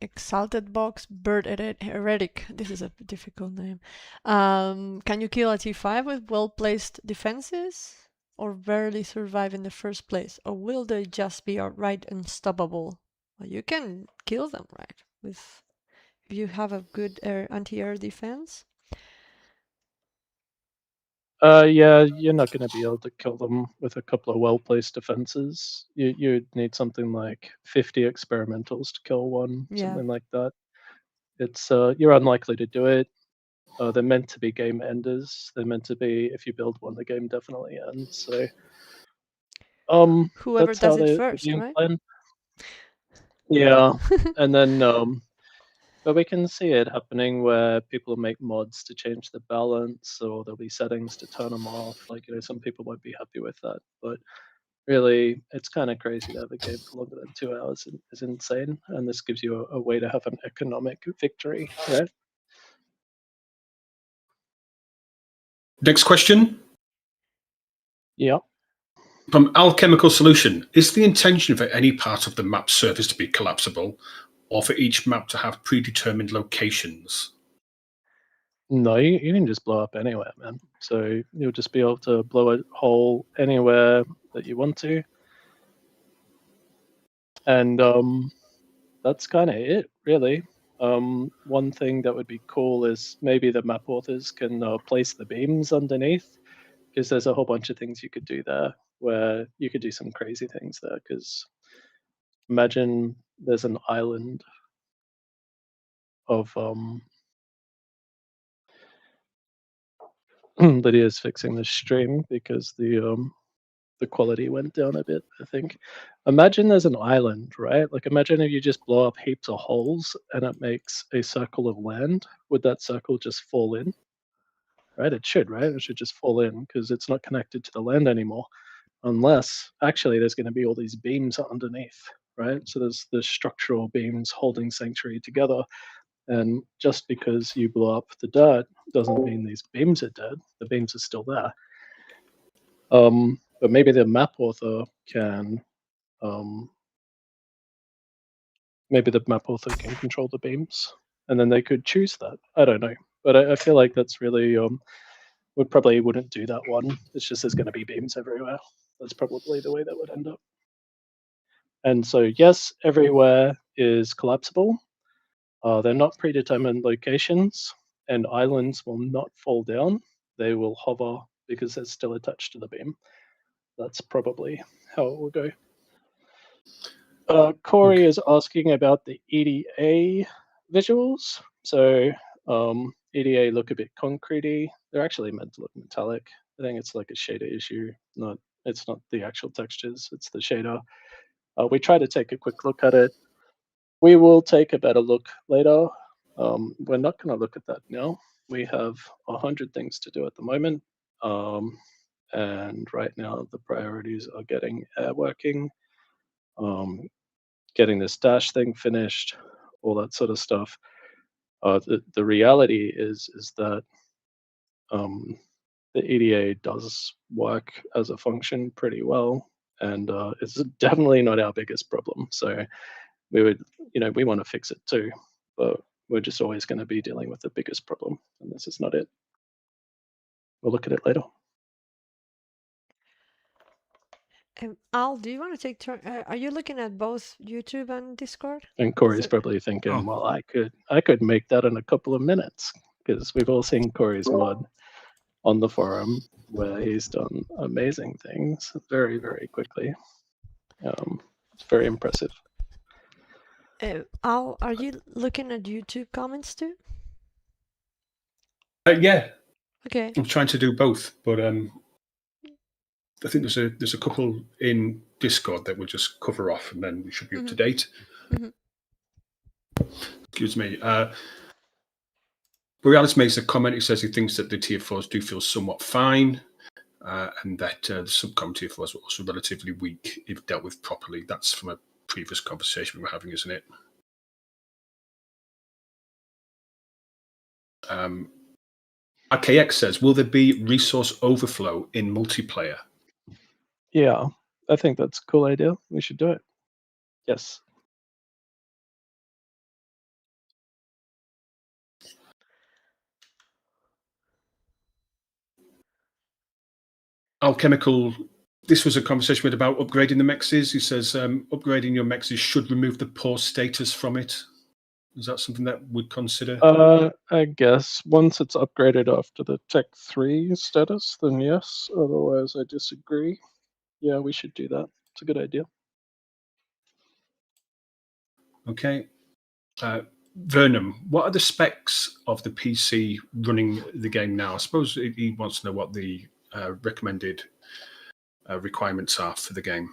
exalted box bird heretic. This is a difficult name. Can you kill a T5 with well-placed defenses, or barely survive in the first place, or will they just be outright unstoppable? Well, you can kill them, right? If you have a good anti-air defense. Yeah, you're not going to be able to kill them with a couple of well-placed defenses. You'd need something like 50 experimentals to kill one, something like that. It's you're unlikely to do it. They're meant to be game enders. They're meant to be if you build one, the game definitely ends. So, whoever that's does how it they're first, being right? planned. Yeah, and then but we can see it happening where people make mods to change the balance, or there'll be settings to turn them off. Like, some people won't be happy with that, but really, it's kind of crazy to have a game for longer than 2 hours is insane, and this gives you a way to have an economic victory, right? Next question. Yeah. From Alchemical Solution, is the intention for any part of the map surface to be collapsible, or for each map to have predetermined locations? No, you can just blow up anywhere, man. So you'll just be able to blow a hole anywhere that you want to. And that's kind of it, really. One thing that would be cool is maybe the map authors can place the beams underneath, because there's a whole bunch of things you could do there where you could do some crazy things there. Because imagine there's an island of Lydia's fixing the stream because the quality went down a bit, I think. Imagine there's an island, right? Like imagine if you just blow up heaps of holes and it makes a circle of land. Would that circle just fall in? Right? It should, right? It should just fall in because it's not connected to the land anymore. Unless actually there's going to be all these beams underneath, right? So there's the structural beams holding Sanctuary together. And just because you blow up the dirt doesn't mean these beams are dead. The beams are still there. But maybe the map author can, maybe the map author can control the beams, and then they could choose that. I don't know, but I feel like that's really we probably wouldn't do that one. It's just there's going to be beams everywhere. That's probably the way that would end up. And so yes, everywhere is collapsible. They're not predetermined locations, and islands will not fall down. They will hover because they're still attached to the beam. That's probably how it will go. Corey is asking about the EDA visuals. So EDA look a bit concretey. They're actually meant to look metallic. I think it's like a shader issue. It's not the actual textures, it's the shader. We try to take a quick look at it. We will take a better look later. We're not going to look at that now. We have 100 things to do at the moment. And right now the priorities are getting air working, getting this dash thing finished, all that sort of stuff. The reality is that the EDA does work as a function pretty well, and it's definitely not our biggest problem. So we would, we want to fix it too, but we're just always going to be dealing with the biggest problem, and this is not it. We'll look at it later. Al, do you want to take turn? Are you looking at both YouTube and Discord? And Corey's probably thinking, well, I could make that in a couple of minutes, because we've all seen Corey's mod on the forum where he's done amazing things very, very quickly. It's very impressive. Al, are you looking at YouTube comments too? Yeah. Okay. I'm trying to do both, but I think there's a couple in Discord that we'll just cover off, and then we should be up to date. Excuse me. Borealis makes a comment. He says he thinks that the tier 4s do feel somewhat fine, and that the subcom tier 4s were also relatively weak if dealt with properly. That's from a previous conversation we were having, isn't it? RKX says, will there be resource overflow in multiplayer? Yeah, I think that's a cool idea. We should do it. Yes. Alchemical, this was a conversation we had about upgrading the mexes. He says upgrading your mexes should remove the poor status from it. Is that something that we'd consider? I guess once it's upgraded after the Tech 3 status, then yes. Otherwise, I disagree. Yeah, we should do that. It's a good idea. Okay. Vernum, what are the specs of the PC running the game now? I suppose he wants to know what the recommended requirements are for the game.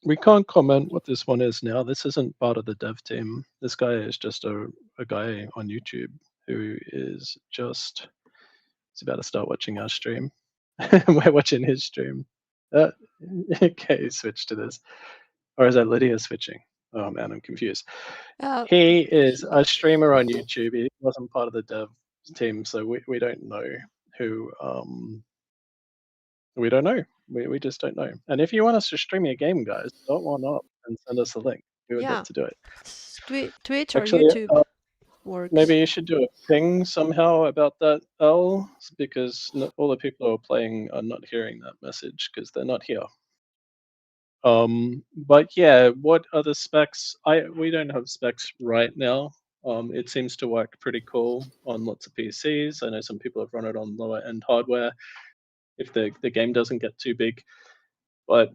We can't comment what this one is now. This isn't part of the dev team. This guy is just a guy on YouTube who is just, he's about to start watching our stream. We're watching his stream. Okay, switch to this. Or is that Lydia switching? Oh man, I'm confused. He is a streamer on YouTube. He wasn't part of the dev team, so we don't know who. We don't know. We just don't know. And if you want us to stream your game, guys, dot one up and send us a link. We would love to do it. Twitch or YouTube works. Maybe you should do a ping somehow about that, L, because all the people who are playing are not hearing that message because they're not here. But yeah, what are the specs? We don't have specs right now. It seems to work pretty cool on lots of PCs. I know some people have run it on lower end hardware if the game doesn't get too big. But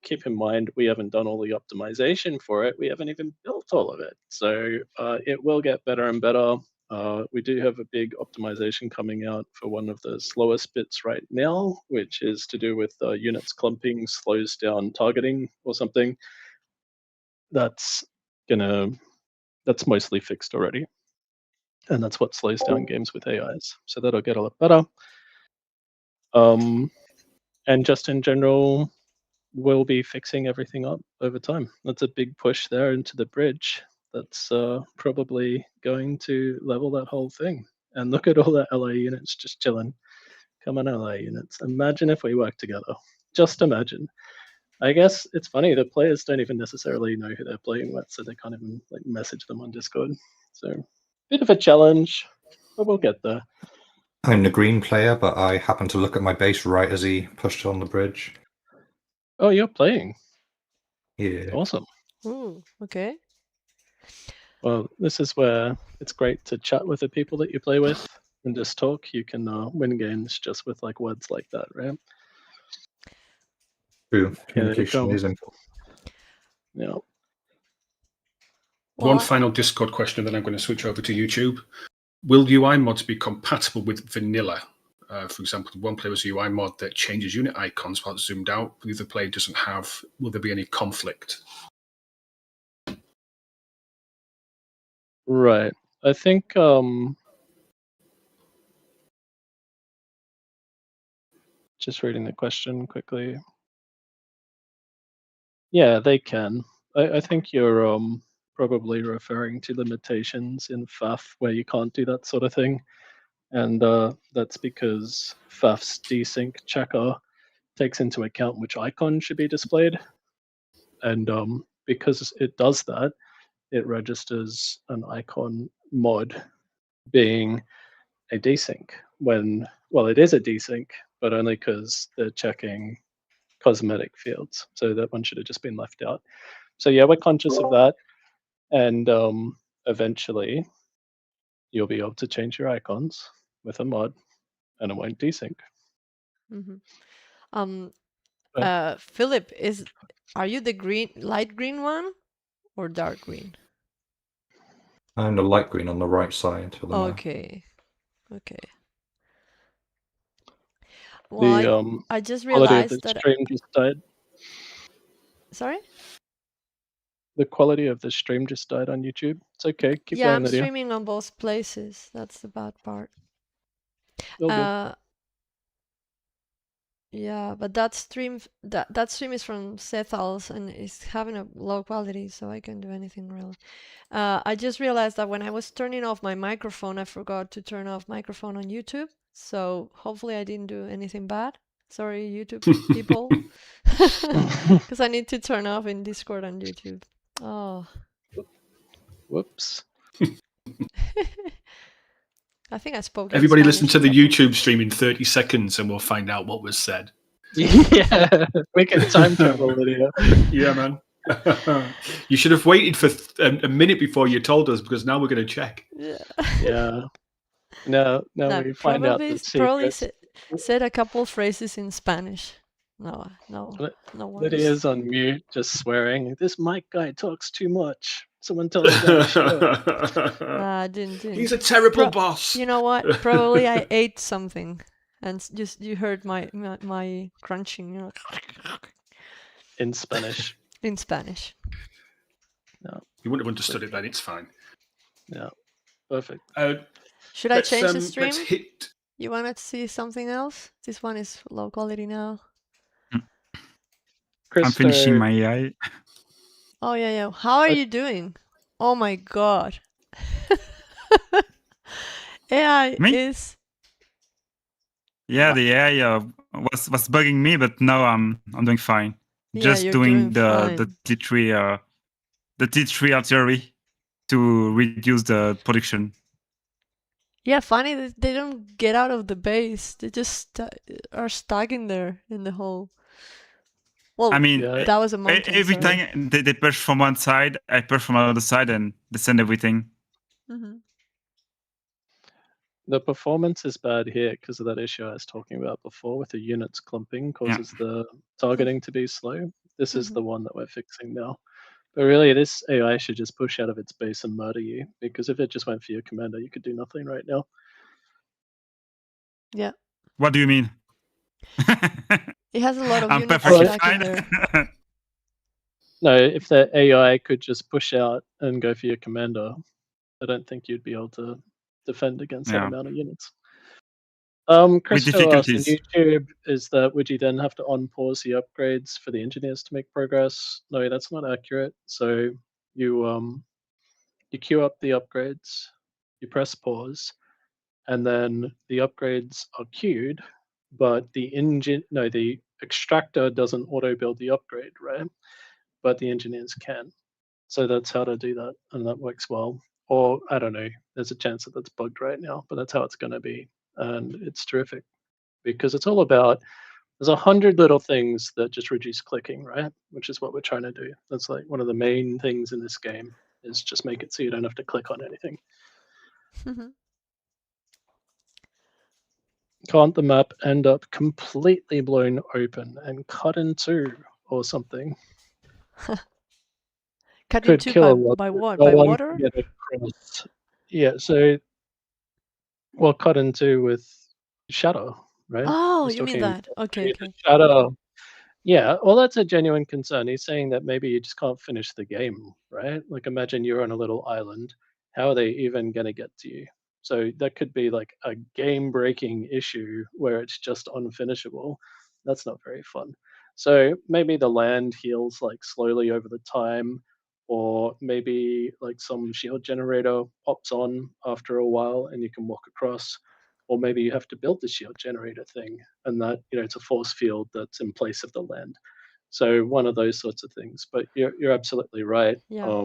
keep in mind, we haven't done all the optimization for it. We haven't even built all of it. So it will get better and better. we do have a big optimization coming out for one of the slowest bits right now, which is to do with units clumping slows down targeting or something. That's mostly fixed already, and that's what slows down games with AIs. So that'll get a lot better. And just in general, we'll be fixing everything up over time. That's a big push there into the bridge. That's probably going to level that whole thing. And look at all the LA units just chilling. Come on, LA units. Imagine if we work together. Just imagine. I guess it's funny, the players don't even necessarily know who they're playing with, so they can't even like message them on Discord. So, bit of a challenge, but we'll get there. I'm the green player, but I happened to look at my base right as he pushed on the bridge. Oh, you're playing? Yeah. Awesome. Ooh, okay. Well, this is where it's great to chat with the people that you play with and just talk. You can win games just with like words like that, right? True. Communication is important. Yeah. One final Discord question, and then I'm going to switch over to YouTube. Will UI mods be compatible with vanilla? For example, one player has a UI mod that changes unit icons while it's zoomed out, but the other player doesn't have. Will there be any conflict? Right. I think just reading the question quickly. Yeah, they can. I think you're probably referring to limitations in FAF where you can't do that sort of thing. And that's because FAF's desync checker takes into account which icon should be displayed. And because it does that, it registers an icon mod being a desync when, well, it is a desync, but only because they're checking cosmetic fields. So that one should have just been left out. So yeah, we're conscious of that. And eventually you'll be able to change your icons with a mod and it won't desync. Philip, are you the light green one or dark green? I'm the light green on the right side of the map. Okay. Well, I just realized that. The stream just died. Sorry? The quality of the stream just died on YouTube. It's okay. Keep yeah, going, I'm Lydia. streaming on both places. That's the bad part. Yeah, but that stream is from Sethals and it's having a low quality, so I can't do anything really. I just realized that when I was turning off my microphone, I forgot to turn off microphone on YouTube. So hopefully I didn't do anything bad. Sorry, YouTube people, because I need to turn off in Discord and YouTube. Oh. Whoops. I think I spoke. Everybody listen to the YouTube stream in 30 seconds and we'll find out what was said. Yeah, we can time travel, Lydia. Yeah, man. You should have waited for a minute before you told us, because now we're going to check. Yeah. No, we find out the probably secret. said a couple phrases in Spanish. No worries. Lydia's on mute, just swearing. This mic guy talks too much. Someone tell him to shut up. Didn't. He's a terrible boss. You know what? Probably I ate something, and just you heard my crunching. You know. In Spanish. In Spanish. No. You wouldn't have understood it then. It's fine. Yeah. Perfect. Should I change the stream? You want to see something else? This one is low quality now. I'm finishing my AI. Oh yeah. How are you doing? Oh my god. AI is. Yeah, the AI was bugging me, but now I'm doing fine. Yeah, just doing the T3 artillery to reduce the production. Yeah, funny that they don't get out of the base. They just are stuck in there in the hole. Well, I mean, that was a mountain. Every time they push from one side, I push from another side, and they send everything. Mm-hmm. The performance is bad here because of that issue I was talking about before with the units clumping causes the targeting to be slow. This is the one that we're fixing now. But really, this AI should just push out of its base and murder you, because if it just went for your commander, you could do nothing right now. Yeah. What do you mean? It has a lot of I'm units perfectly stuck in there. fine. No, if the AI could just push out and go for your commander, I don't think you'd be able to defend against that Yeah. amount of units. With Christo asked on difficulties. YouTube, is that would you then have to unpause the upgrades for the engineers to make progress? No, that's not accurate. So you queue up the upgrades, you press pause, and then the upgrades are queued, but the extractor doesn't auto build the upgrade, right? But the engineers can. So that's how to do that, and that works well. Or I don't know, there's a chance that that's bugged right now, but that's how it's going to be, and it's terrific because it's all about. There's 100 little things that just reduce clicking, right? Which is what we're trying to do. That's like one of the main things in this game is just make it so you don't have to click on anything. Can't the map end up completely blown open and cut in two or something? Cut in Could two kill a lot. by what? No By one water? can get across. Yeah, so well, cut into with shatter, right? Oh, He's you mean talking that? Okay, okay. shatter. Yeah, well, that's a genuine concern. He's saying that maybe you just can't finish the game, right? Like, imagine you're on a little island. How are they even going to get to you? So that could be like a game-breaking issue where it's just unfinishable. That's not very fun. So maybe the land heals like slowly over the time, or maybe like some shield generator pops on after a while and you can walk across, or maybe you have to build the shield generator thing, and that it's a force field that's in place of the land. So one of those sorts of things. But you're absolutely right. Yeah.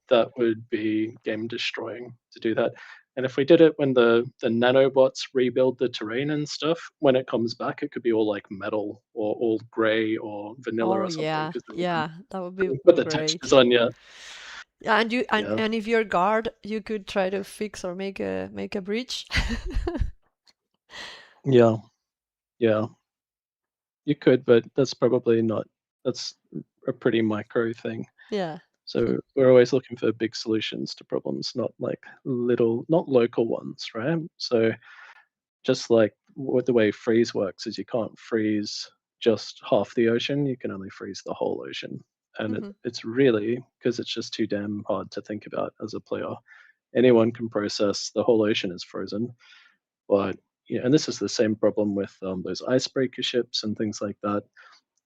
That would be game destroying to do that. And if we did it when the nanobots rebuild the terrain and stuff, when it comes back, it could be all like metal or all gray or vanilla Oh or something. yeah, yeah, that would be Put the great. textures on you. Yeah, and Yeah. and if you're guard, you could try to fix or make a breach. Yeah. Yeah. You could, but that's probably not. That's a pretty micro thing. Yeah. So we're always looking for big solutions to problems, not like not local ones, right? So just like what the way freeze works is you can't freeze just half the ocean, you can only freeze the whole ocean. And it's really because it's just too damn hard to think about as a player. Anyone can process the whole ocean is frozen, but yeah, and this is the same problem with those icebreaker ships and things like that.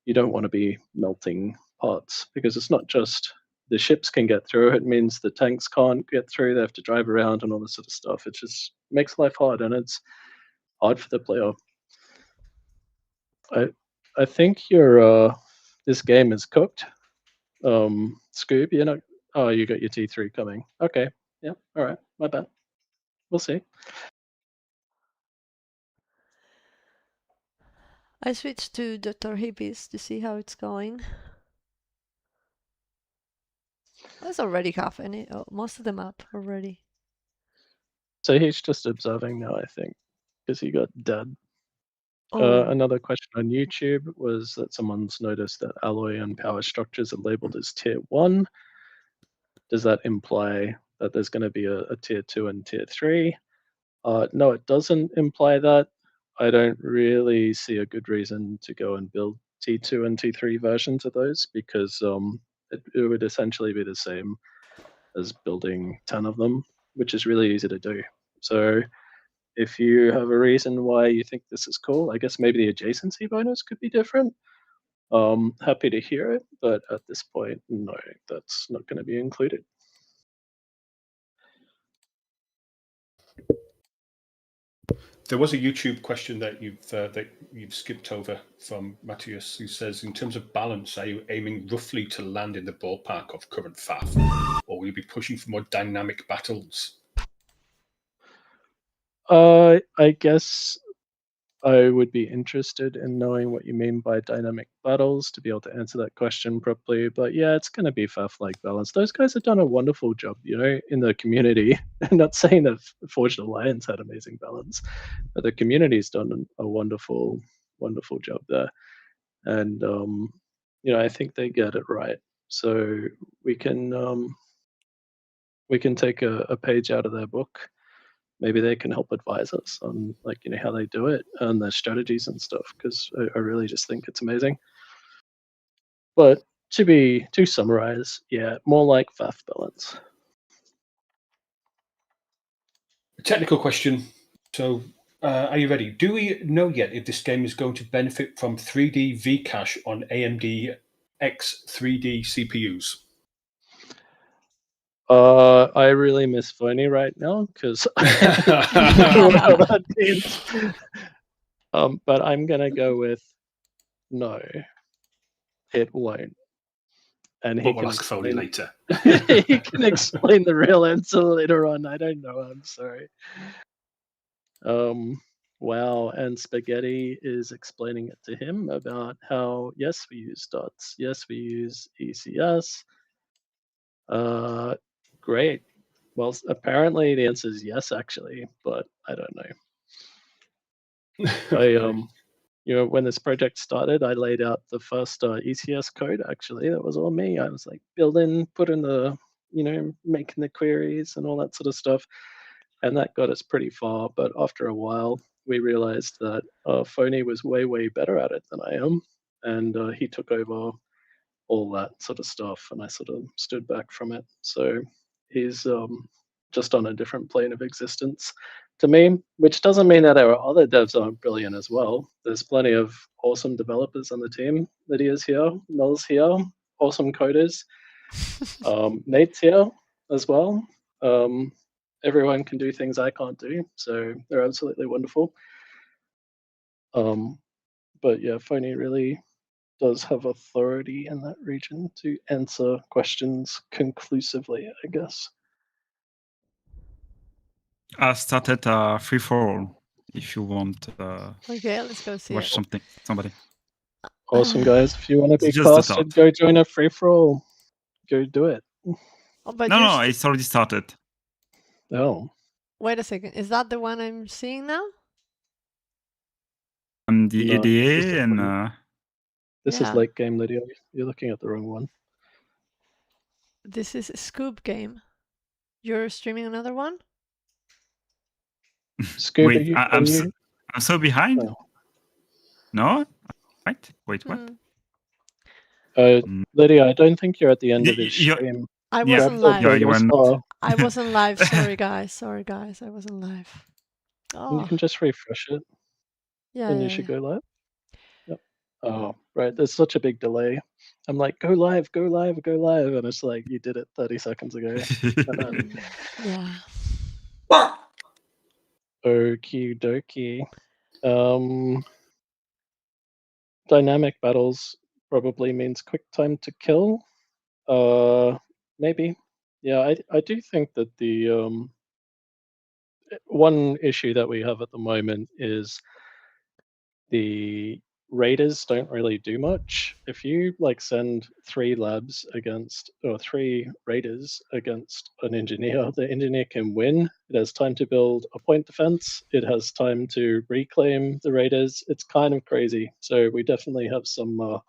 You don't want to be melting parts because it's not just the ships can get through. It means the tanks can't get through. They have to drive around and all this sort of stuff. It just makes life hard, and it's hard for the player. I think your this game is cooked. Scoob, you're not. Oh, you got your T3 coming. Okay. Yeah. All right. My bad. We'll see. I switched to Dr. Hippies to see how it's going. There's already half most of the map already. So he's just observing now, I think, because he got dead. Oh. Another question on YouTube was that someone's noticed that alloy and power structures are labeled as tier 1. Does that imply that there's going to be a tier 2 and tier 3? No, it doesn't imply that. I don't really see a good reason to go and build T2 and T3 versions of those because it would essentially be the same as building 10 of them, which is really easy to do. So if you have a reason why you think this is cool, I guess maybe the adjacency bonus could be different. Happy to hear it, but at this point, no, that's not going to be included. There was a YouTube question that you've skipped over from Matthias, who says, in terms of balance, are you aiming roughly to land in the ballpark of current FAF, or will you be pushing for more dynamic battles? I guess I would be interested in knowing what you mean by dynamic battles to be able to answer that question properly. But yeah, it's going to be FAF-like balance. Those guys have done a wonderful job, in the community. I'm not saying that Forged Alliance had amazing balance, but the community's done a wonderful, wonderful job there. And, I think they get it right. So we can take a page out of their book. Maybe they can help advise us on how they do it and their strategies and stuff, because I really just think it's amazing. But to summarize, yeah, more like FAF balance. Technical question. So, are you ready? Do we know yet if this game is going to benefit from 3D V-Cache on AMD X3D CPUs? I really miss Phony right now because I don't know what that means. But I'm gonna go with no. It won't. And he We'll ask Phony later. He can explain the real answer later on. I don't know. I'm sorry. Wow. And Spaghetti is explaining it to him about how, yes, we use dots. Yes, we use ECS. Great. Well, apparently the answer is yes, actually, but I don't know. When this project started, I laid out the first ECS code. Actually, that was all me. I was like building, putting the, making the queries and all that sort of stuff, and that got us pretty far. But after a while, we realized that Phony was way better at it than I am, and he took over all that sort of stuff, and I sort of stood back from it. So he's just on a different plane of existence to me, which doesn't mean that our other devs aren't brilliant as well. There's plenty of awesome developers on the team. Lydia's here, Noel's here, awesome coders. Nate's here as well. Everyone can do things I can't do, so they're absolutely wonderful. But yeah, Phony really does have authority in that region to answer questions conclusively, I guess. I started free for all. If you want, okay, let's go see watch it. somebody. Awesome, guys! If you want to be Just the casted, thought. go join a free for all. Go do it. Oh, but No, it's already started. Oh, wait a second. Is that the one I'm seeing now? The No, ADA and this is late game, Lydia. You're looking at the wrong one. This is a Scoop game. You're streaming another one? Scoop, wait, I'm so behind. Oh. No, right? Wait, what? Lydia, I don't think you're at the end of his stream. I wasn't live. You were not. I wasn't live. Sorry, guys. I wasn't live. Oh. You can just refresh it. Yeah. And you should go live. Yep. Oh, right. There's such a big delay. I'm like, go live, go live, go live. And it's like, you did it 30 seconds ago. Yeah. Okie dokie. Dynamic battles probably means quick time to kill. Maybe. Yeah, I do think that the one issue that we have at the moment is the raiders don't really do much. If you send 3 labs against, or 3 raiders against an engineer, the engineer can win. It has time to build a point defense. It has time to reclaim the raiders. It's kind of crazy. So we definitely have some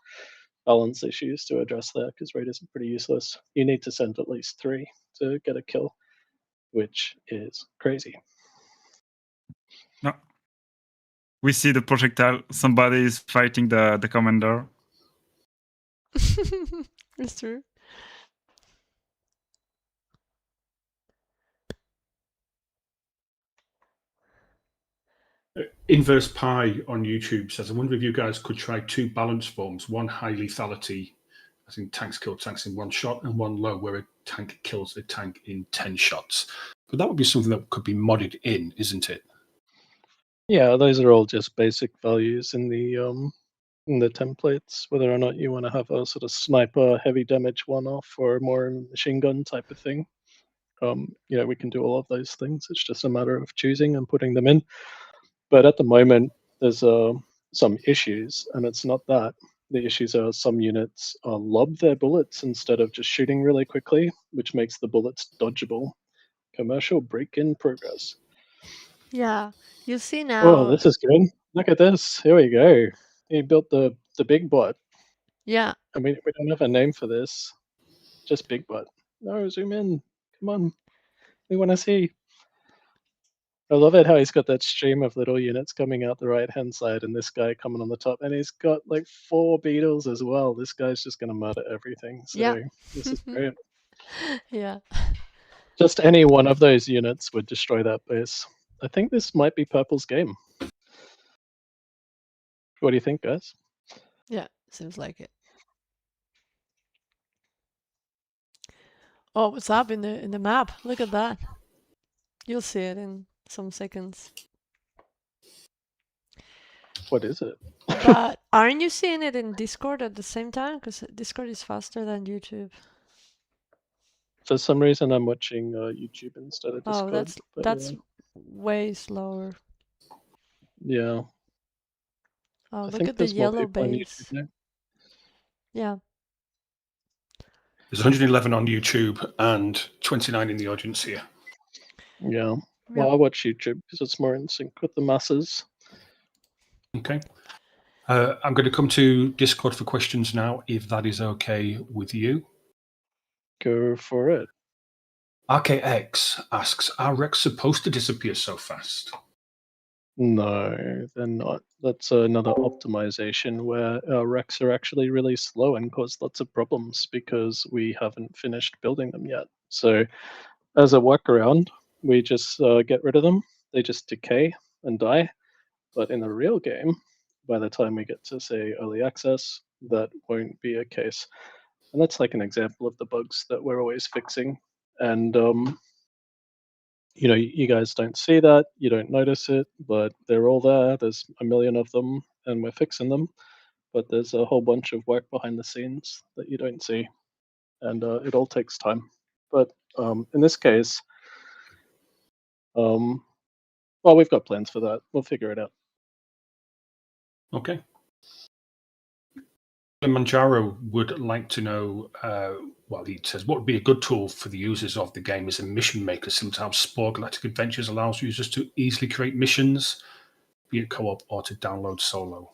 balance issues to address there, because raiders are pretty useless. You need to send at least 3 to get a kill, which is crazy. No. We see the projectile. Somebody is fighting the commander. It's true. Inverse Pi on YouTube says, I wonder if you guys could try 2 balance forms, one high lethality, I think tanks kill tanks in 1 shot, and one low, where a tank kills a tank in 10 shots. But that would be something that could be modded in, isn't it? Yeah, those are all just basic values in the templates, whether or not you want to have a sort of sniper heavy damage one-off or a more machine gun type of thing. We can do all of those things. It's just a matter of choosing and putting them in. But at the moment, there's some issues, and it's not that. The issues are some units lob their bullets instead of just shooting really quickly, which makes the bullets dodgeable. Commercial break in progress. Yeah, you see now. Oh, this is good. Look at this. Here we go. He built the big bot. Yeah. I mean, we don't have a name for this. just big bot. No, zoom in. Come on. We want to see. I love it how he's got that stream of little units coming out the right hand side and this guy coming on the top. And he's got like 4 beetles as well. This guy's just going to murder everything. So Yeah. this is great. Yeah. Just any one of those units would destroy that base. I think this might be Purple's game. What do you think, guys? Yeah, seems like it. Oh, what's up in the map? Look at that. You'll see it in some seconds. What is it? But aren't you seeing it in Discord at the same time? Because Discord is faster than YouTube. For some reason, I'm watching YouTube instead of Discord. Oh, that's way slower. Yeah. Oh, look at the yellow base. Yeah. There's 111 on YouTube and 29 in the audience here. Yeah. Well, I watch YouTube because it's more in sync with the masses. Okay. I'm going to come to Discord for questions now, if that is okay with you. Go for it. RKX asks, are Rex supposed to disappear so fast? No, they're not. That's another optimization where our Rex are actually really slow and cause lots of problems because we haven't finished building them yet. So as a workaround, we just get rid of them. They just decay and die. But in the real game, by the time we get to, say, early access, that won't be a case. And that's like an example of the bugs that we're always fixing. And you know, you guys don't see that, you don't notice it, but they're all there. There's a million of them, and we're fixing them. But there's a whole bunch of work behind the scenes that you don't see, and it all takes time. But in this case, well, we've got plans for that. We'll figure it out. Okay. Manjaro would like to know, well, he says, what would be a good tool for the users of the game as a mission maker, similar to how Spore Galactic Adventures allows users to easily create missions, be it co-op or to download solo?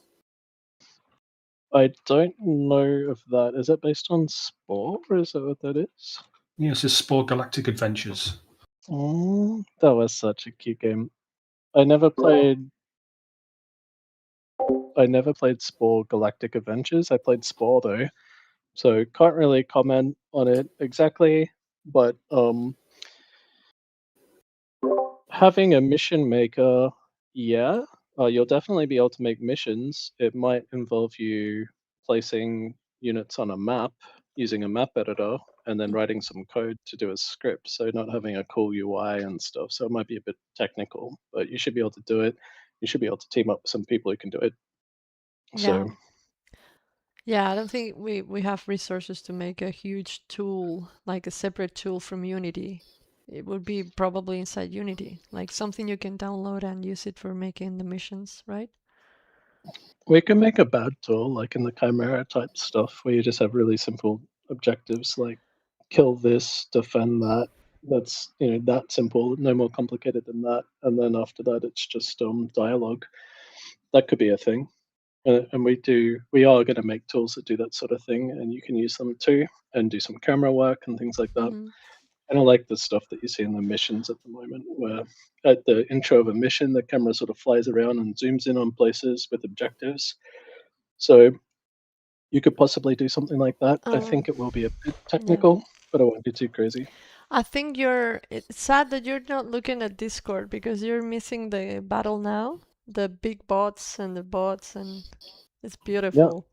I don't know if that is it based on Spore, or is that what that is? Yeah, it says Spore Galactic Adventures. Oh, that was such a cute game. I never played Spore Galactic Adventures. I played Spore though, so can't really comment on it exactly. But having a mission maker, yeah, you'll definitely be able to make missions. It might involve you placing units on a map using a map editor and then writing some code to do a script. So not having a cool UI and stuff. So it might be a bit technical, but you should be able to do it. You should be able to team up with some people who can do it. So yeah, I don't think we have resources to make a huge tool, like a separate tool from Unity. It would be probably inside Unity, like something you can download and use it for making the missions, right? we can make a bad tool, like in the Chimera type stuff, where you just have really simple objectives, like kill this, defend that. That's, you know, that simple, no more complicated than that. And then after that, it's just dialogue. That could be a thing. And we are going to make tools that do that sort of thing, and you can use them too, and do some camera work and things like that. Mm-hmm. And I like the stuff that you see in the missions at the moment, where at the intro of a mission, the camera sort of flies around and zooms in on places with objectives. So you could possibly do something like that. I think it will be a bit technical, but I won't be too crazy. I think it's sad that you're not looking at Discord because you're missing the battle now, the big bots, and it's beautiful.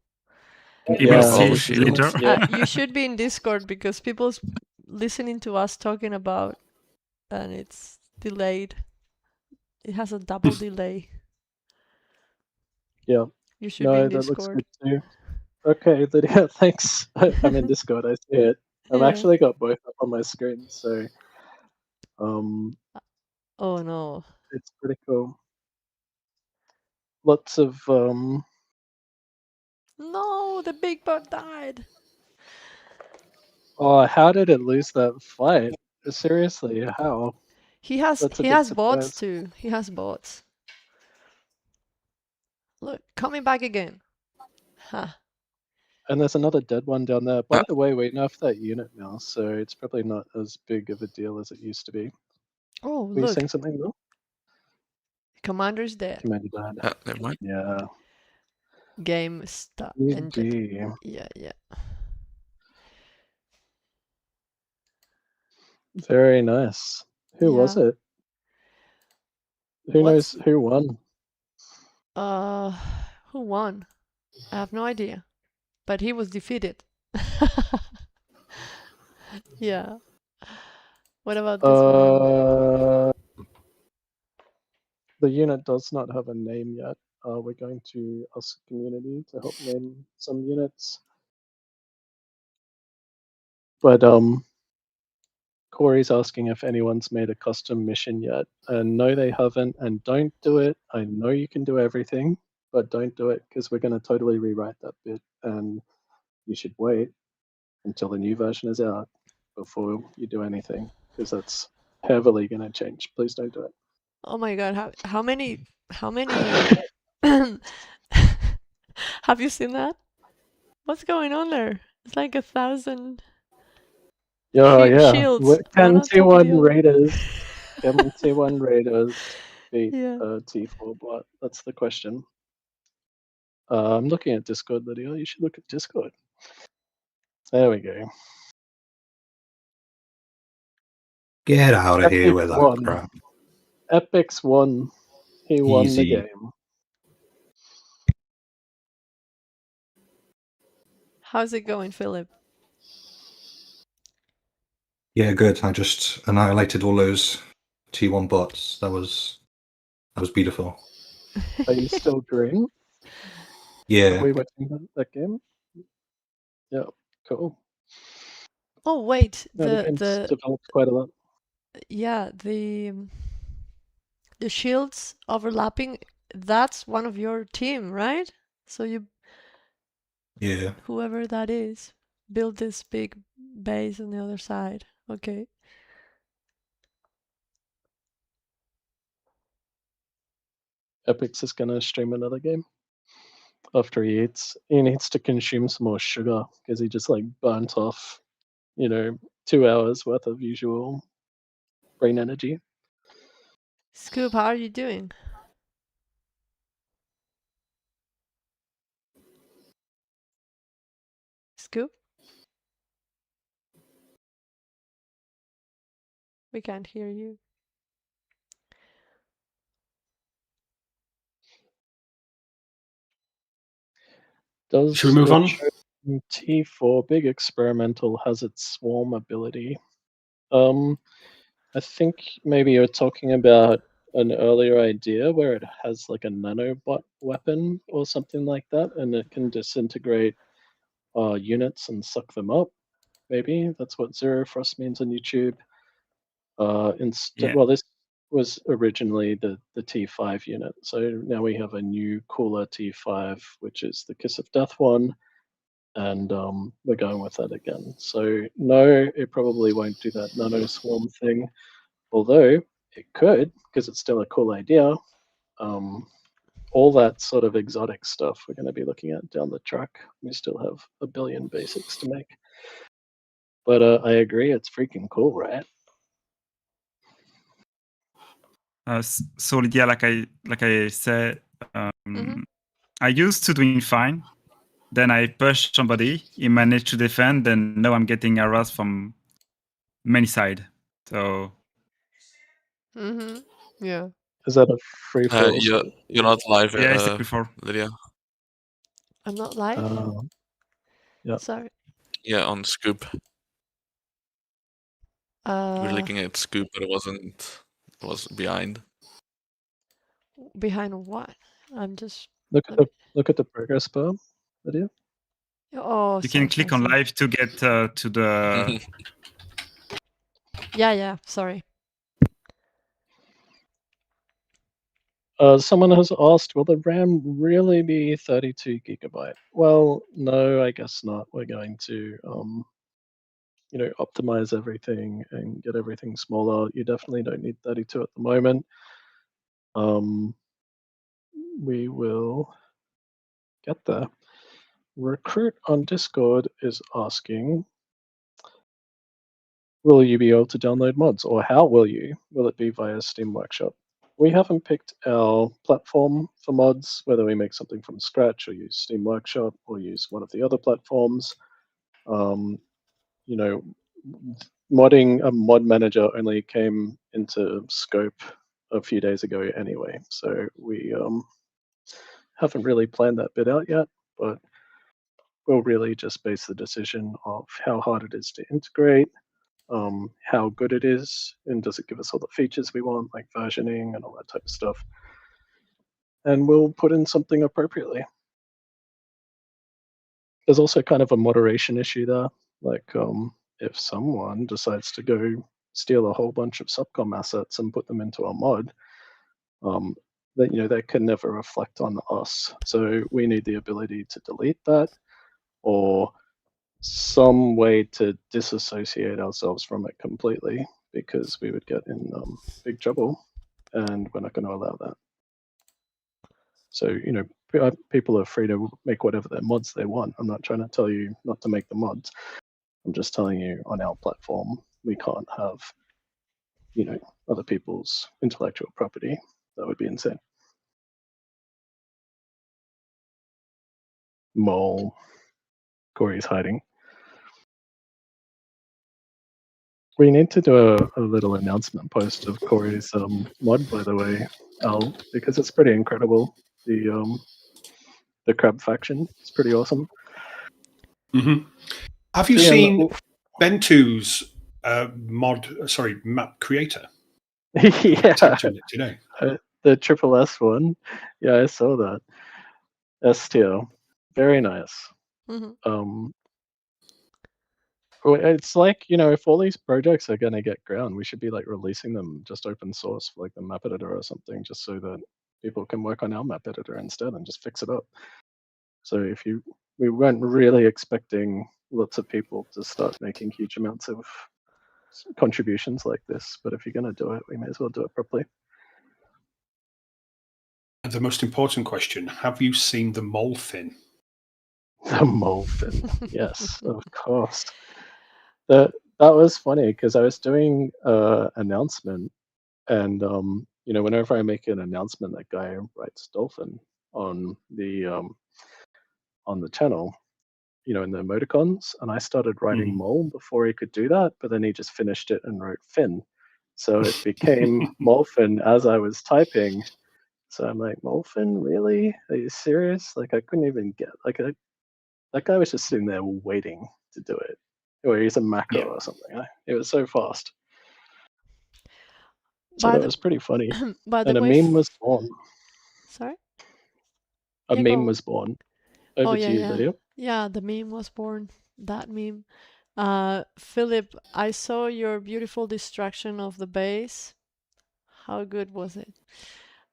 Yeah. You should be in Discord because people's listening to us talking about, and it's delayed. It has a double delay. Yeah. You should be in that looks Discord. good too. Okay, Lydia, thanks. I'm in Discord. I see it. I've actually got both up on my screen, so oh no, it's pretty cool. Lots of no, the big bot died. Oh, how did it lose that fight? Seriously, how? He has bots too. He has bots. Look, coming back again. Huh. And there's another dead one down there. By the way, we nerfed that unit now, so it's probably not as big of a deal as it used to be. Oh, Were you look. saying something, Will? Commander's dead. Commander died. Never mind. Yeah. Game stop. Indeed. Yeah. Very nice. Who was Yeah. it? Who knows who won? Who won? I have no idea. But he was defeated. Yeah. What about this one? The unit does not have a name yet. We're going to ask the community to help name some units. But Corey's asking if anyone's made a custom mission yet. And no, they haven't. And don't do it. I know you can do everything, but don't do it because we're going to totally rewrite that bit. And you should wait until the new version is out before you do anything because that's heavily going to change. Please don't do it. Oh my god, how many have you seen that? What's going on there? It's like 1,000 shields. Can T1 Raiders beat T4 bot? That's the question. I'm looking at Discord, Lydia. You should look at Discord. There we go. Get out of here with that crap. Epic's won. He won the game. How's it going, Philip? Yeah, good. I just annihilated all those T1 bots. That was beautiful. Are you still green? Yeah. Are we watching that game? Yeah, cool. Oh wait, the game's developed quite a lot. Yeah, the shields overlapping. That's one of your team, right? So Yeah. Whoever that is, build this big base on the other side. Okay. Epix is gonna stream another game after he eats. He needs to consume some more sugar because he just like burnt off, 2 hours worth of usual brain energy. Scoop, how are you doing? Scoop? We can't hear you. Should we move on? T4 big experimental has its swarm ability. I think maybe you're talking about an earlier idea where it has like a nanobot weapon or something like that, and it can disintegrate units and suck them up. Maybe that's what Zero Frost means on YouTube. Well, this was originally the T5 unit, so now we have a new cooler T5, which is the Kiss of Death one, and we're going with that again. So no, it probably won't do that nano swarm thing, although it could because it's still a cool idea. All that sort of exotic stuff we're going to be looking at down the track. We still have a billion basics to make. But I agree, it's freaking cool, right? So Lydia, like I said, I used to doing fine. Then I pushed somebody. He managed to defend, and now I'm getting harassed from many sides. So. Yeah. Is that a free for all? You're not live, yeah, it's a free for. Lydia. I'm not live. Yeah. Sorry. Yeah, on Scoop. We're Uh, looking at Scoop, but it wasn't. It was behind. behind what? I'm just. Look at the progress bar video. Oh, You can click on live to get to the. Yeah. Sorry. Someone has asked, will the RAM really be 32 gigabyte? Well, no, I guess not. We're going to, optimize everything and get everything smaller. You definitely don't need 32 at the moment. We will get there. Recruit on Discord is asking, will you be able to download mods, or how will you? Will it be via Steam Workshop? We haven't picked our platform for mods, whether we make something from scratch or use Steam Workshop or use one of the other platforms. You know, modding a mod manager only came into scope a few days ago anyway, so we haven't really planned that bit out yet, but we'll really just base the decision of how hard it is to integrate, how good it is, and does it give us all the features we want, like versioning and all that type of stuff. And we'll put in something appropriately. There's also kind of a moderation issue there. Like if someone decides to go steal a whole bunch of subcom assets and put them into a mod, that that can never reflect on us. So we need the ability to delete that, or some way to disassociate ourselves from it completely, because we would get in big trouble, and we're not going to allow that. So people are free to make whatever their mods they want. I'm not trying to tell you not to make the mods. I'm just telling you on our platform we can't have other people's intellectual property. That would be insane. Mole. Corey's hiding. We need to do a little announcement post of Corey's mod, by the way, Al, because it's pretty incredible. The crab faction is pretty awesome. Mm-hmm. Have you seen Bentu's map creator? Yeah. Today. The Triple S one. Yeah, I saw that. S tier. Very nice. Mm-hmm. It's like, if all these projects are going to get ground, we should be like releasing them just open source for like the map editor or something, just so that people can work on our map editor instead and just fix it up. So we weren't really expecting lots of people to start making huge amounts of contributions like this, but if you're going to do it, we may as well do it properly. And the most important question, have you seen the mole fin? The mole fin, yes, of course. That was funny because I was doing an announcement, and whenever I make an announcement, that guy writes dolphin on the channel, in the emoticons, and I started writing mole before he could do that, but then he just finished it and wrote fin, so it became molefin as I was typing. So I'm like, molefin, really? Are you serious? Like, I couldn't even get that guy was just sitting there waiting to do it. Or he's a macro or something. It was so fast. So that was pretty funny. And a meme was born. Sorry? A meme was born. Over to you, Lydia. Yeah, the meme was born. That meme. Philip, I saw your beautiful destruction of the base. How good was it?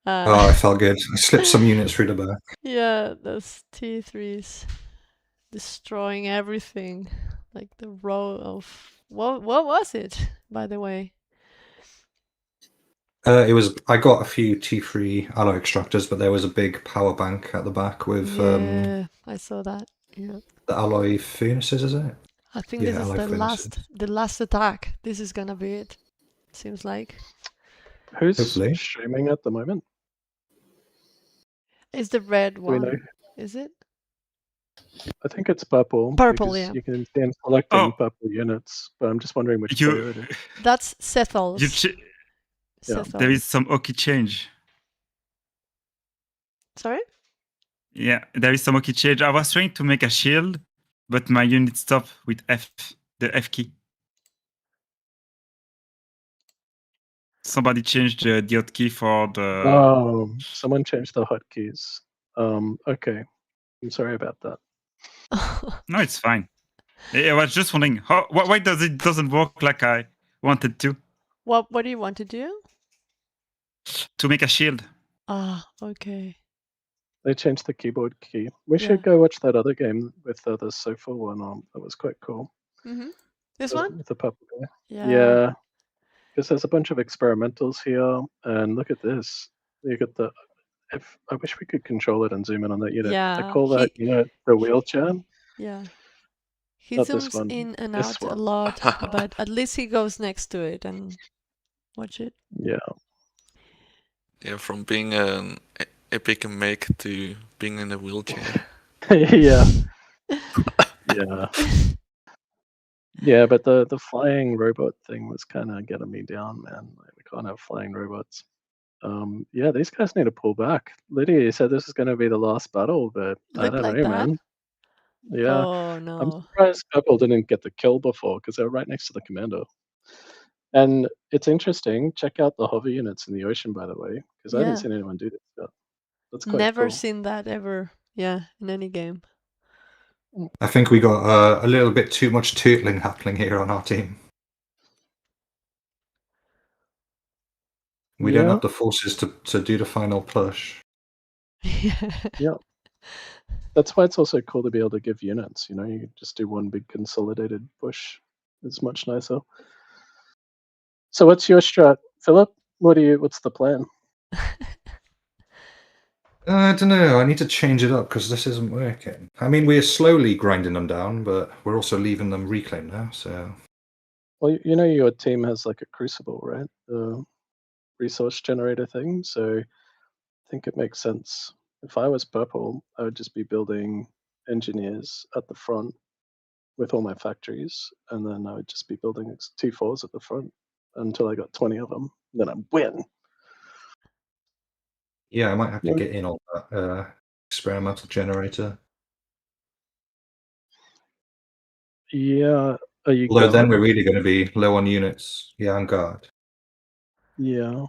I felt good. I slipped some units through the back. Yeah, those T3s destroying everything. Like the row of... What was it, by the way? I got a few T3 alloy extractors, but there was a big power bank at the back with I saw that. Yeah. The alloy furnaces, is it? I think this is the last attack. This is gonna be it. Seems like. Who's streaming at the moment? It's the red one. Is it? I think it's purple. Purple, yeah. You can see I'm selecting purple units, but I'm just wondering which player it is. That's Sethel's. There is some Oki change. Sorry? Yeah, there is some Oki change. I was trying to make a shield, but my unit stopped with the F key. Somebody changed the hotkey for the... Oh, someone changed the hotkeys. Okay. I'm sorry about that. No, it's fine. I was just wondering, why doesn't work like I wanted to? What do you want to do? To make a shield. Ah, okay. They changed the keyboard key. We should go watch that other game with the sofa one on. That was quite cool. Mm-hmm. This one? With the purple guy. Yeah. Because there's a bunch of experimentals here, and look at this. You get the If I wish we could control it and zoom in on that unit. I Yeah, call that unit the wheelchair. yeah. He Not this zooms one. in and This out a one. lot, but at least he goes next to it and watch it. Yeah. Yeah, from being an epic make to being in a wheelchair. Yeah. Yeah. Yeah, but the flying robot thing was kind of getting me down, man. Like, we can't have flying robots. Yeah, these guys need to pull back. Lydia said this is going to be the last battle, but I Look don't like know, that? man. Yeah, Oh I'm no. surprised Purple didn't get the kill before because they were right next to the commander. And it's interesting. Check out the hover units in the ocean, by the way, because I haven't Yeah. seen anyone do this yet. That's quite Never cool. seen that ever. Yeah, in any game. I think we got a little bit too much turtling happening here on our team. We don't Yeah, have the forces to do the final push. yeah. That's why it's also cool to be able to give units. You know, you just do one big consolidated push. It's much nicer. So, what's your strat, Philip? What's the plan? I don't know. I need to change it up because this isn't working. I mean, we're slowly grinding them down, but we're also leaving them reclaim now. So, Well, you know, your team has like a crucible, right? The resource generator thing. So, I think it makes sense. If I was purple, I would just be building engineers at the front with all my factories, and then I would just be building T4s at the front until I got 20 of them. Then I win. yeah, I might have to Yeah. get in on that experimental generator. Yeah. Are you Although then guard? we're really going to be low on units. Yeah, I'm guard. Yeah.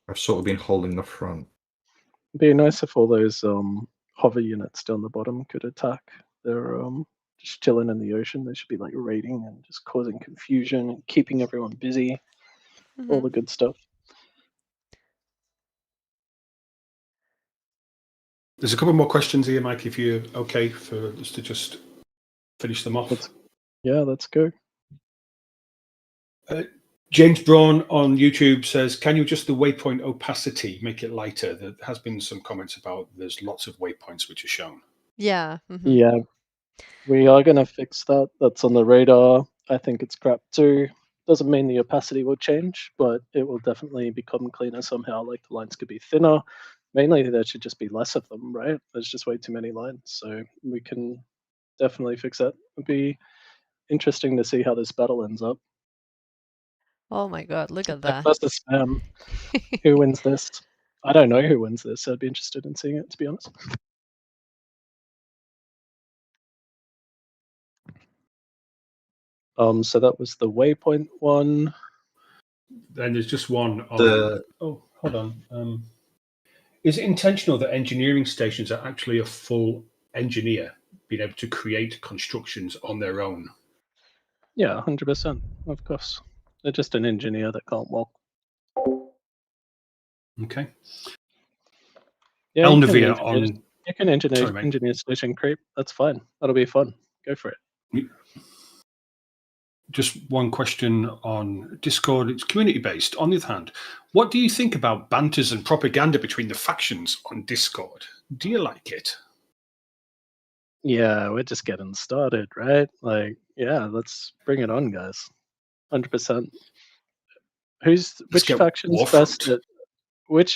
I've sort of been holding the front. It'd be nice if all those hover units down the bottom could attack. They're just chilling in the ocean. They should be like raiding and just causing confusion and keeping everyone busy. All the good stuff. There's a couple more questions here, Mike, if you're okay for us to just finish them off. Let's go. James Braun on YouTube says, can you adjust the waypoint opacity, make it lighter? There has been some comments about there's lots of waypoints which are shown. Yeah. Yeah, we are going to fix that. That's on the radar. I think it's crap too. Doesn't mean the opacity will change, but it will definitely become cleaner somehow. Like the lines could be thinner. Mainly, there should just be less of them, right? There's just way too many lines. So we can definitely fix that. It'd be interesting to see how this battle ends up. Oh my god, look at that. Plus the spam. Who wins this? I don't know who wins this. I'd be interested in seeing it, to be honest. So that was the waypoint one. Then there's just one on. Oh, hold on. Is it intentional that engineering stations are actually a full engineer, being able to create constructions on their own? Yeah, 100%. Of course. They're just an engineer that can't walk. Okay. Yeah, Elnavir on. You can engineer station creep. That's fine. That'll be fun. Go for it. Just one question on Discord. It's community based. On the other hand, what do you think about banters and propaganda between the factions on Discord? Do you like it? Yeah, we're just getting started, right? Like, yeah, let's bring it on, guys. 100%. Which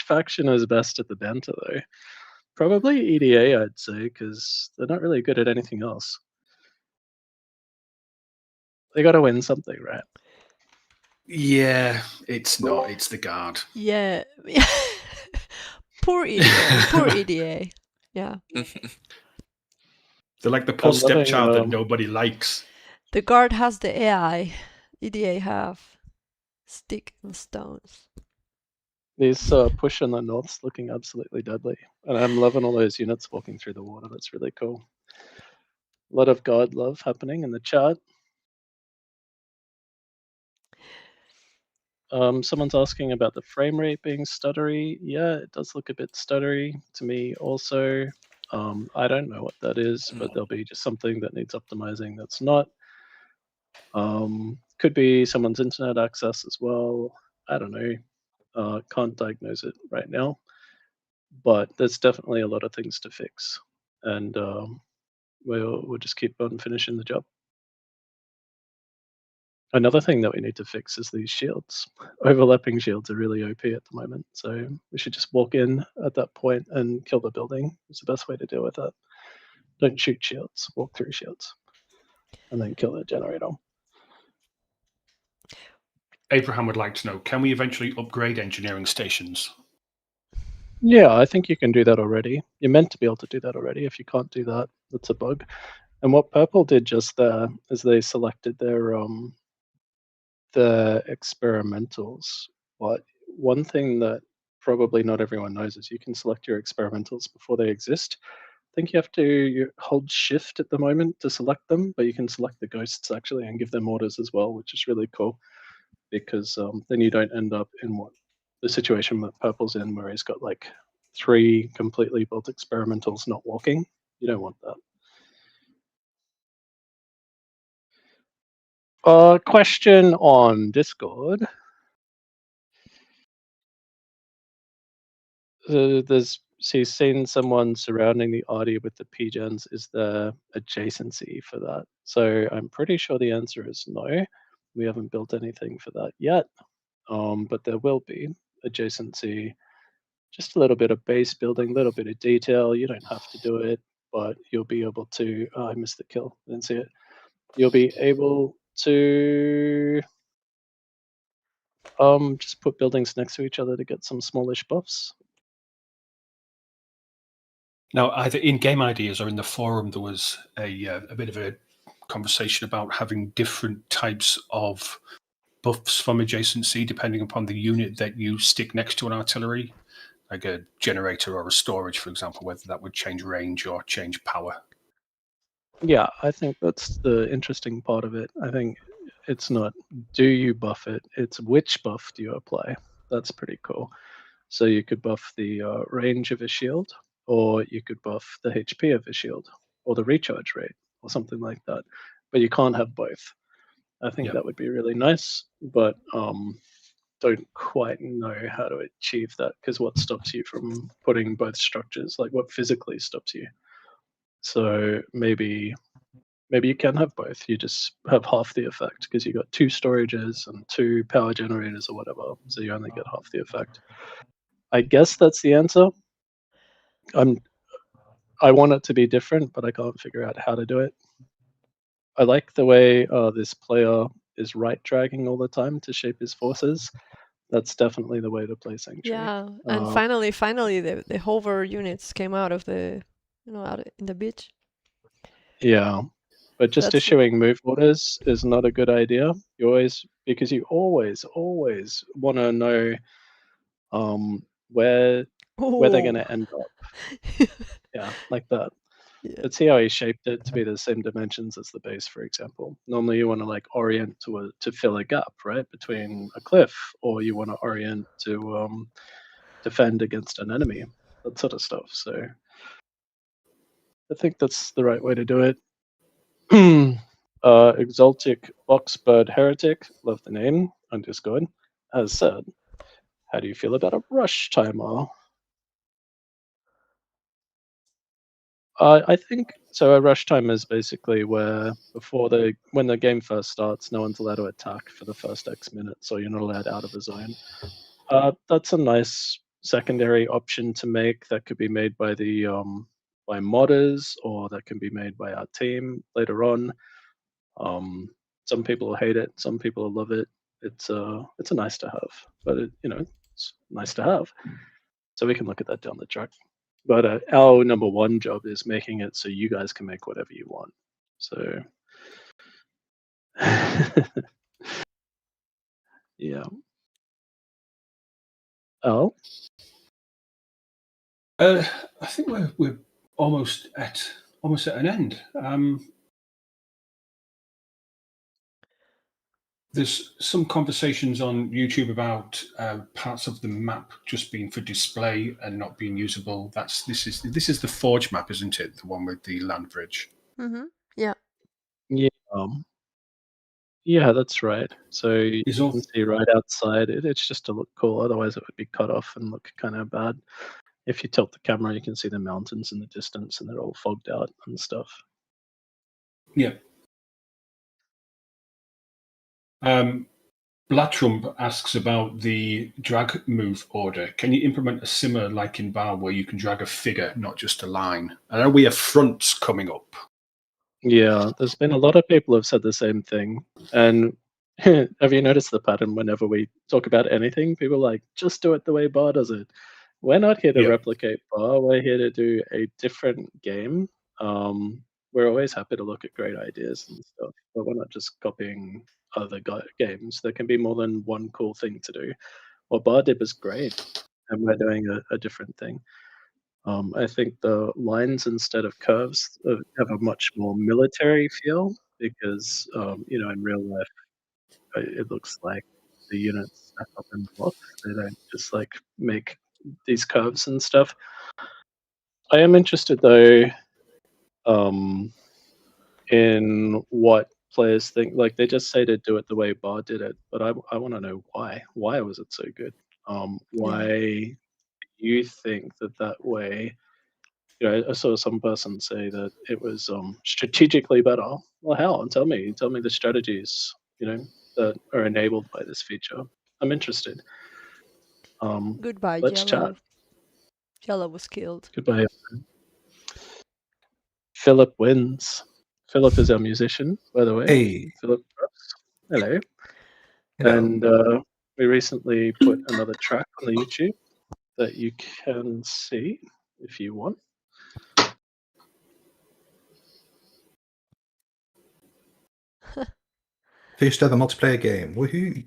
faction is best at the banter though? Probably EDA, I'd say, because they're not really good at anything else. They got to win something, right? Yeah, it's not. It's the guard. Yeah. Poor EDA. Poor EDA. Yeah. They're like the poor stepchild that nobody likes. The guard has the AI. EDA have stick and stones. These push in the north's looking absolutely deadly. And I'm loving all those units walking through the water. That's really cool. A lot of god love happening in the chat. Someone's asking about the frame rate being stuttery. Yeah, it does look a bit stuttery to me also. I don't know what that is, but there'll be just something that needs optimizing that's not. Could be someone's internet access as well. I don't know. Can't diagnose it right now, but there's definitely a lot of things to fix, and we'll just keep on finishing the job. Another thing that we need to fix is these shields. Overlapping shields are really OP at the moment, so we should just walk in at that point and kill the building. It's the best way to deal with that. Don't shoot shields, walk through shields, and then kill the generator. Abraham would like to know, can we eventually upgrade engineering stations? Yeah, I think you can do that already. You're meant to be able to do that already. If you can't do that, that's a bug. And what Purple did just there is they selected their the experimentals. But one thing that probably not everyone knows is you can select your experimentals before they exist. I think you have to hold shift at the moment to select them, but you can select the ghosts actually and give them orders as well, which is really cool because then you don't end up in what the situation that Purple's in, where he's got like 3 completely built experimentals not walking. You don't want that. Question on Discord. She's seen someone surrounding the Artie with the P-gens. Is there adjacency for that? So I'm pretty sure the answer is no. We haven't built anything for that yet, but there will be adjacency. Just a little bit of base building, a little bit of detail. You don't have to do it, but you'll be able to. Oh, I missed the kill. Didn't see it. You'll be able to just put buildings next to each other to get some smallish buffs. Now, either in Game Ideas or in the forum, there was a bit of a conversation about having different types of buffs from adjacency depending upon the unit that you stick next to an artillery, like a generator or a storage, for example, whether that would change range or change power. Yeah, I think that's the interesting part of it. I think it's not do you buff it, it's which buff do you apply. That's pretty cool. So you could buff the range of a shield, or you could buff the HP of a shield, or the recharge rate, or something like that. But you can't have both. I think that would be really nice, but don't quite know how to achieve that, because what stops you from putting both structures? Like what physically stops you? So maybe you can have both. You just have half the effect because you got 2 storages and 2 power generators or whatever. So you only get half the effect. I guess that's the answer. I want it to be different, but I can't figure out how to do it. I like the way this player is right dragging all the time to shape his forces. That's definitely the way to play Sanctuary. Yeah, and finally, the hover units came out of the, out in the beach. Yeah, but just issuing move orders is not a good idea. Because you always want to know where they're going to end up. Yeah, like that. Yeah. Let's see how he shaped it to be the same dimensions as the base, for example. Normally you want to like orient to fill a gap, right, between a cliff, or you want to orient to defend against an enemy, that sort of stuff. So I think that's the right way to do it. Exotic Boxbird Heretic, love the name, on Discord, has said, how do you feel about a rush timer? I think so. A rush time is basically where when the game first starts, no one's allowed to attack for the first X minutes, or you're not allowed out of a zone. That's a nice secondary option to make. That could be made by the by modders, or that can be made by our team later on. Some people hate it, some people love it. It's a nice to have, but it's nice to have. So we can look at that down the track. But our number one job is making it so you guys can make whatever you want. So, yeah. Oh, I think we're almost at an end. There's some conversations on YouTube about parts of the map just being for display and not being usable. This is the Forge map, isn't it? The one with the land bridge. Mm-hmm. Yeah. Yeah. Yeah, that's right. So you Is can see right outside. It's just to look cool. Otherwise, it would be cut off and look kind of bad. If you tilt the camera, you can see the mountains in the distance, and they're all fogged out and stuff. Yeah. Blattrump asks about the drag move order. Can you implement a similar like in Bar where you can drag a figure, not just a line? I know we have fronts coming up. Yeah, there's been a lot of people have said the same thing. And have you noticed the pattern whenever we talk about anything? People are like, just do it the way Bar does it. We're not here to Yep. replicate Bar. We're here to do a different game. We're always happy to look at great ideas and stuff, but we're not just copying other games. There can be more than one cool thing to do. What Bar did was great, and we're doing a different thing. I think the lines instead of curves have a much more military feel because, in real life, it looks like the units stack up in blocks. They don't just like make these curves and stuff. I am interested though, in what players think. Like they just say to do it the way Bar did it, but I want to know why. Why was it so good? Why you think that way? I saw some person say that it was strategically better. Well, how? Tell me the strategies that are enabled by this feature. I'm interested. Goodbye, Let's chat. Yellow. Yellow was killed. Goodbye. Philip wins. Philip is our musician, by the way. Hey. Philip, hello. Hello. And we recently put another track on the YouTube that you can see if you want. First ever multiplayer game. Woohoo!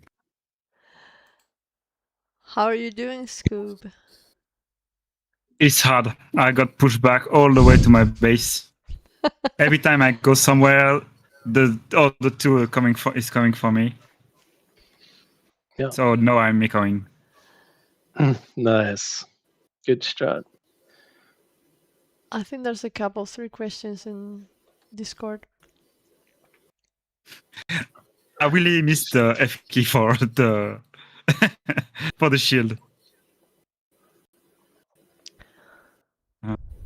How are you doing, Scoob? It's hard. I got pushed back all the way to my base. Every time I go somewhere, the two are coming for me. Yeah. So no, I'm echoing. Nice. Good strat. I think there's a couple, 3 questions in Discord. I really missed the F key for the for the shield.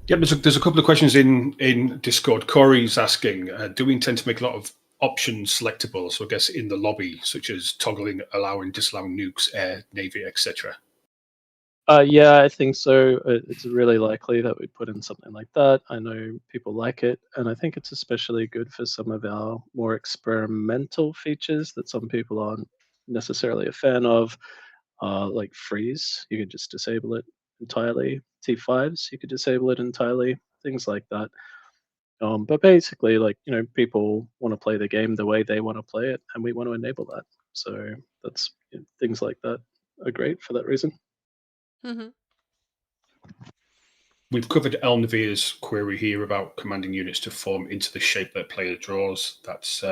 Yep, there's a couple of questions in Discord. Corey's asking, do we intend to make a lot of options selectable? So I guess in the lobby, such as toggling, allowing, disallowing nukes, air, navy, etc. Yeah, I think so. It's really likely that we put in something like that. I know people like it, and I think it's especially good for some of our more experimental features that some people aren't necessarily a fan of, like freeze. You could just disable it entirely. T5s, you could disable it entirely. Things like that. But basically, people want to play the game the way they want to play it, and we want to enable that. So that's things like that are great for that reason. Mm-hmm. We've covered Elnavir's query here about commanding units to form into the shape that player draws. That's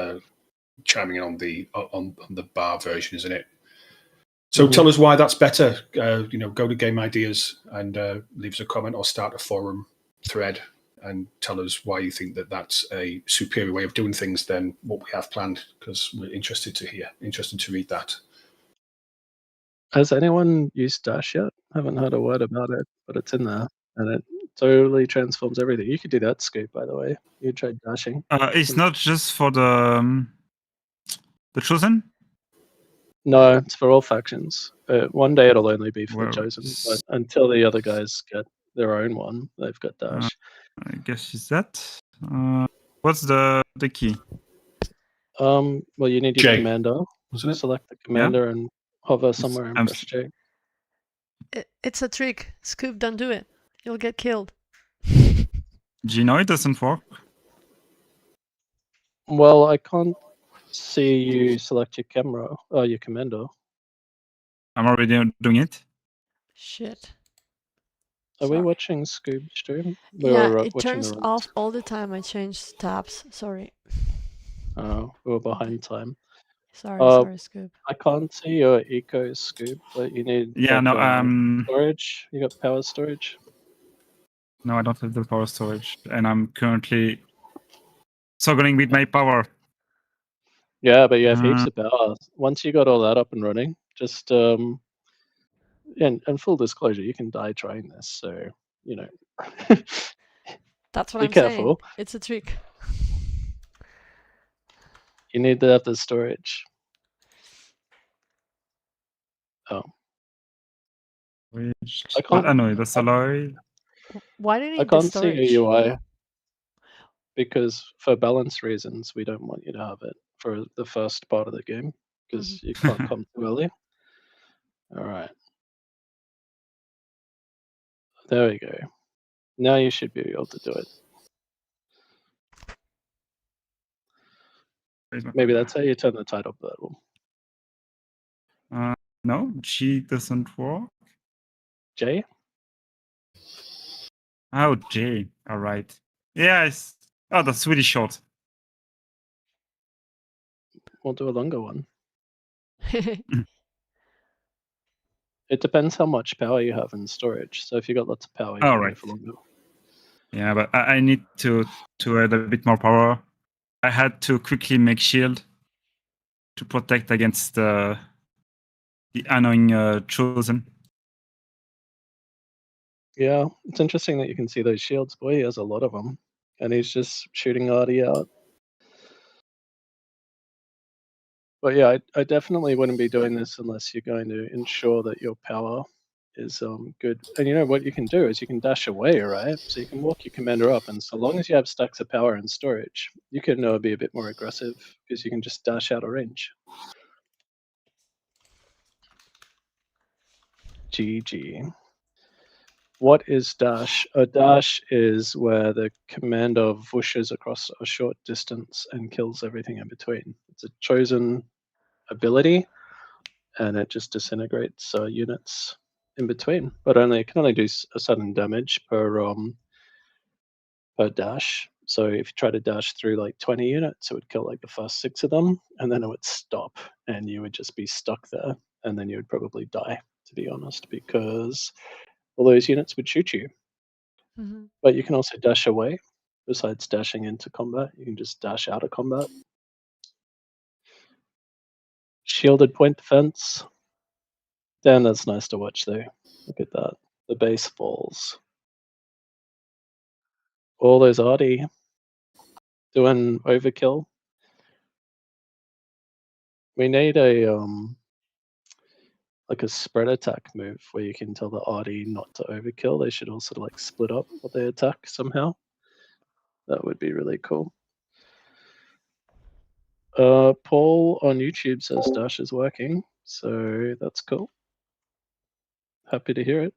chiming in on the Bar version, isn't it? So tell us why that's better. Go to Game Ideas and leave us a comment or start a forum thread and tell us why you think that that's a superior way of doing things than what we have planned, because we're interested to read that. Has anyone used Dash yet? I haven't heard a word about it, but it's in there, and it totally transforms everything. You could do that, Scoop, by the way. You tried dashing. It's not just for the Chosen? No, it's for all factions. One day it'll only be for Well, the Chosen, but until the other guys get their own one, they've got Dash. I guess it's that. What's the key? Well, you need your J, commander. wasn't it? Select the commander and hover somewhere and press J. It's a trick. Scoop, don't do it. You'll get killed. Do you know it doesn't work? Well, I can't see you select your camera or your commander. I'm already doing it. Shit. Are we watching Scoob stream? Yeah, it turns off all the time. I change tabs. Sorry. Oh, we were behind time. Sorry, Scoob. I can't see your eco, Scoob, but you need storage. You got power storage? No, I don't have the power storage, and I'm currently struggling with my power. Yeah, but you have heaps of power. Once you got all that up and running, just and full disclosure, you can die trying this, so That's what be I'm careful. saying. It's a trick. You need to have the storage. Oh. I can't. No, that's alloy. Why do you need I can't the storage? see a UI because for balance reasons, we don't want you to have it for the first part of the game because you can't come too early. All right. There we go. Now you should be able to do it. Maybe that's how you turn the title purple. No, G doesn't work. J? Oh, J. All right. Yes. Oh, that's really short. We'll do a longer one. It depends how much power you have in storage. So if you got lots of power, you can go for longer. Yeah, but I need to add a bit more power. I had to quickly make shield to protect against the annoying chosen. Yeah, it's interesting that you can see those shields. Boy, he has a lot of them. And he's just shooting Artie out. But yeah, I definitely wouldn't be doing this unless you're going to ensure that your power is good. And you know what you can do is you can dash away, right? So you can walk your commander up, and so long as you have stacks of power and storage, you can be a bit more aggressive because you can just dash out of range. GG. What is dash? A dash is where the commander whooshes across a short distance and kills everything in between. It's a chosen ability, and it just disintegrates units in between. But it can only do a sudden damage per dash. So if you try to dash through like 20 units, it would kill like the first 6 of them, and then it would stop, and you would just be stuck there, and then you would probably die, to be honest, because all those units would shoot you. But you can also dash away. Besides dashing into combat, you can just dash out of combat. Shielded point defense. Damn, that's nice to watch though. Look at that. The base falls. All those Artie doing overkill. We need a like a spread attack move where you can tell the Artie not to overkill. They should also like split up what they attack somehow. That would be really cool. Paul on YouTube says Dash is working, so that's cool. Happy to hear it.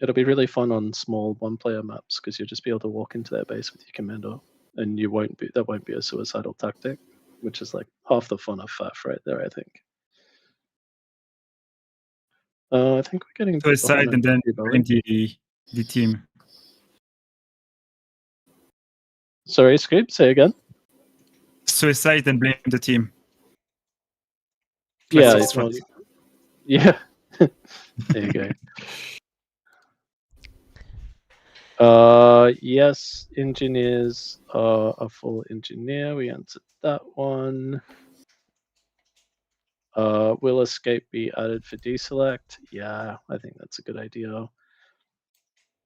It'll be really fun on small one-player maps because you'll just be able to walk into their base with your commander, and that won't be a suicidal tactic, which is like half the fun of FAF right there, I think. I think we're getting suicide and then the team. Sorry, Scoop, say again. Suicide and blame the team. Yeah, yeah. There you go. Yes, engineers are a full engineer. We answered that one. Will escape be added for deselect? Yeah, I think that's a good idea.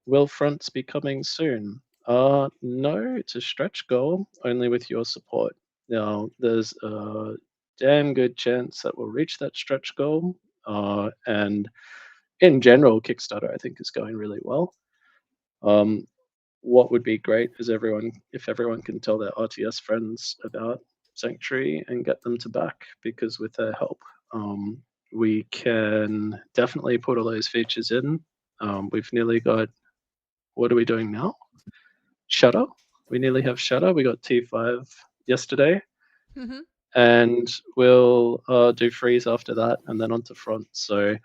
Will fronts be coming soon? No, it's a stretch goal, only with your support. Now, there's a damn good chance that we'll reach that stretch goal. And in general, Kickstarter, I think, is going really well. What would be great is if everyone can tell their RTS friends about Sanctuary and get them to back, because with their help, we can definitely put all those features in. We've nearly got, what are we doing now? Shutter. We nearly have Shutter. We got T5 yesterday. And we'll do freeze after that and then onto front. So,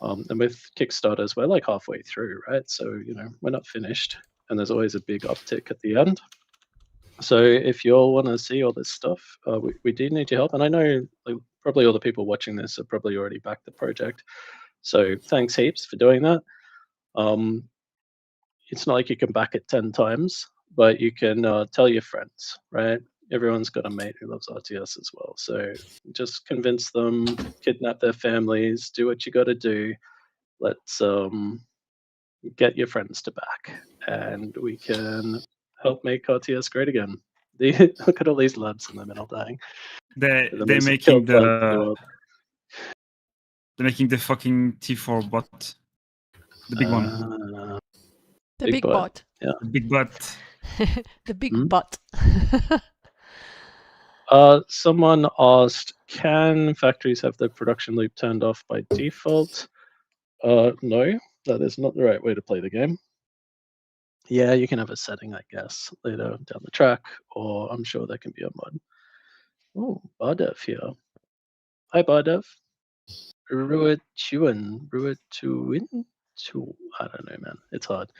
and with Kickstarters, we're like halfway through, right? So, we're not finished, and there's always a big uptick at the end. So if you all want to see all this stuff, we do need your help. And I know probably all the people watching this have probably already backed the project. So thanks heaps for doing that. It's not like you can back it 10 times, but you can tell your friends, right? everyone's got a mate who loves RTS as well. So just convince them, kidnap their families, do what you got to do. Let's get your friends to back, and we can help make RTS great again. Look at all these lads in the middle dying. They're most making killed players in the world. they're making the fucking T4 bot, the big one, The big bot. Yeah, the big bot. The big butt. Someone asked, can factories have their production loop turned off by default? No, that is not the right way to play the game. Yeah, you can have a setting, I guess, later down the track, or I'm sure there can be a mod. Oh, Bardev here. Hi, Bardev. Ruatuin. I don't know, man. It's hard.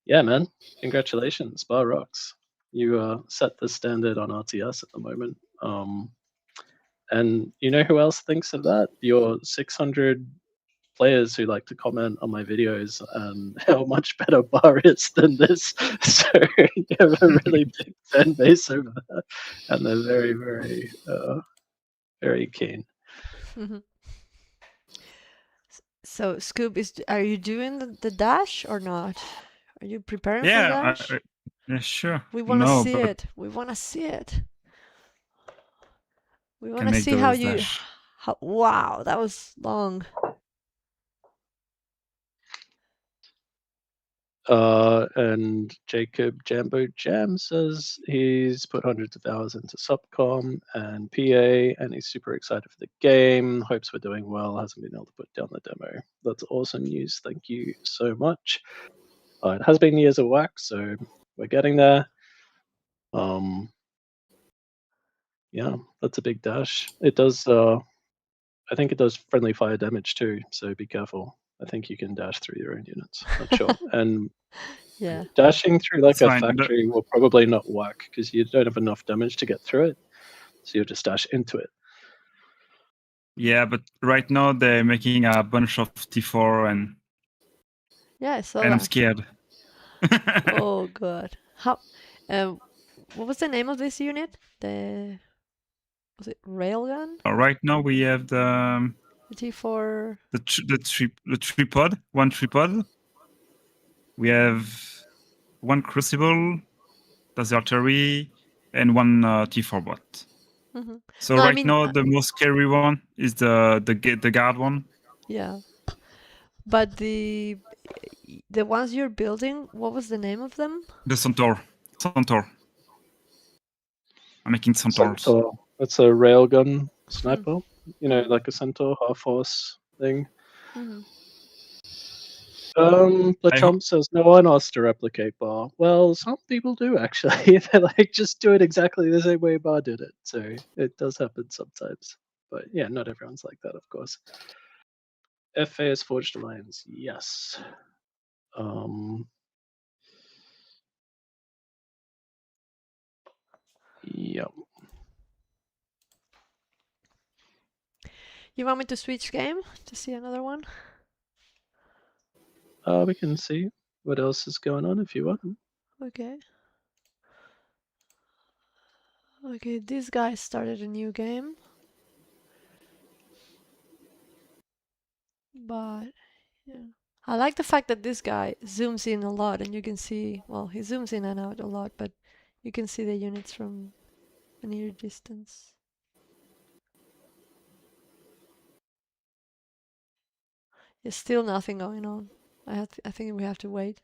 Yeah, man. Congratulations, Bar rocks. You set the standard on RTS at the moment. And you know who else thinks of that? Your 600 players who like to comment on my videos and how much better Bar is than this. So you have a really big fan base over there, and they're very, very, very keen. So, Scoop, are you doing the dash or not? Are you preparing for dash? Yeah, sure. We want to see it. We want to see it. We want to see how you. Wow, that was long. And Jacob Jambo Jam says he's put hundreds of hours into Subcom and PA, and he's super excited for the game. Hopes we're doing well. Hasn't been able to put down the demo. That's awesome news. Thank you so much. It has been years of work, so we're getting there. Yeah, that's a big dash. It does. I think it does friendly fire damage too, so be careful. I think you can dash through your own units. Not sure. And yeah, dashing through like a factory will probably not work because you don't have enough damage to get through it. So you'll just dash into it. Yeah, but right now they're making a bunch of T4 and yeah, I saw and that. I'm scared. Oh god. How? What was the name of this unit? Was it railgun? Right now we have the T4. The tripod, one tripod. We have one crucible, that's the artillery, and one T4 bot. Mm-hmm. So right now the most scary one is the guard one. Yeah. But the ones you're building, what was the name of them? The Centaur. I'm making Centaurs. Centaur. That's a railgun sniper. You know, like a Centaur half horse thing. The Trump says no one asked to replicate Bar. Well, some people do actually. They like just do it exactly the same way Bar did it. So it does happen sometimes. But yeah, not everyone's like that, of course. FA has forged alliance. Yes. Yep. You want me to switch game to see another one? We can see what else is going on if you want. Okay. Okay, this guy started a new game. But yeah. I like the fact that this guy zooms in a lot and you can see, well, he zooms in and out a lot, but you can see the units from a near distance. There's still nothing going on. I think we have to wait.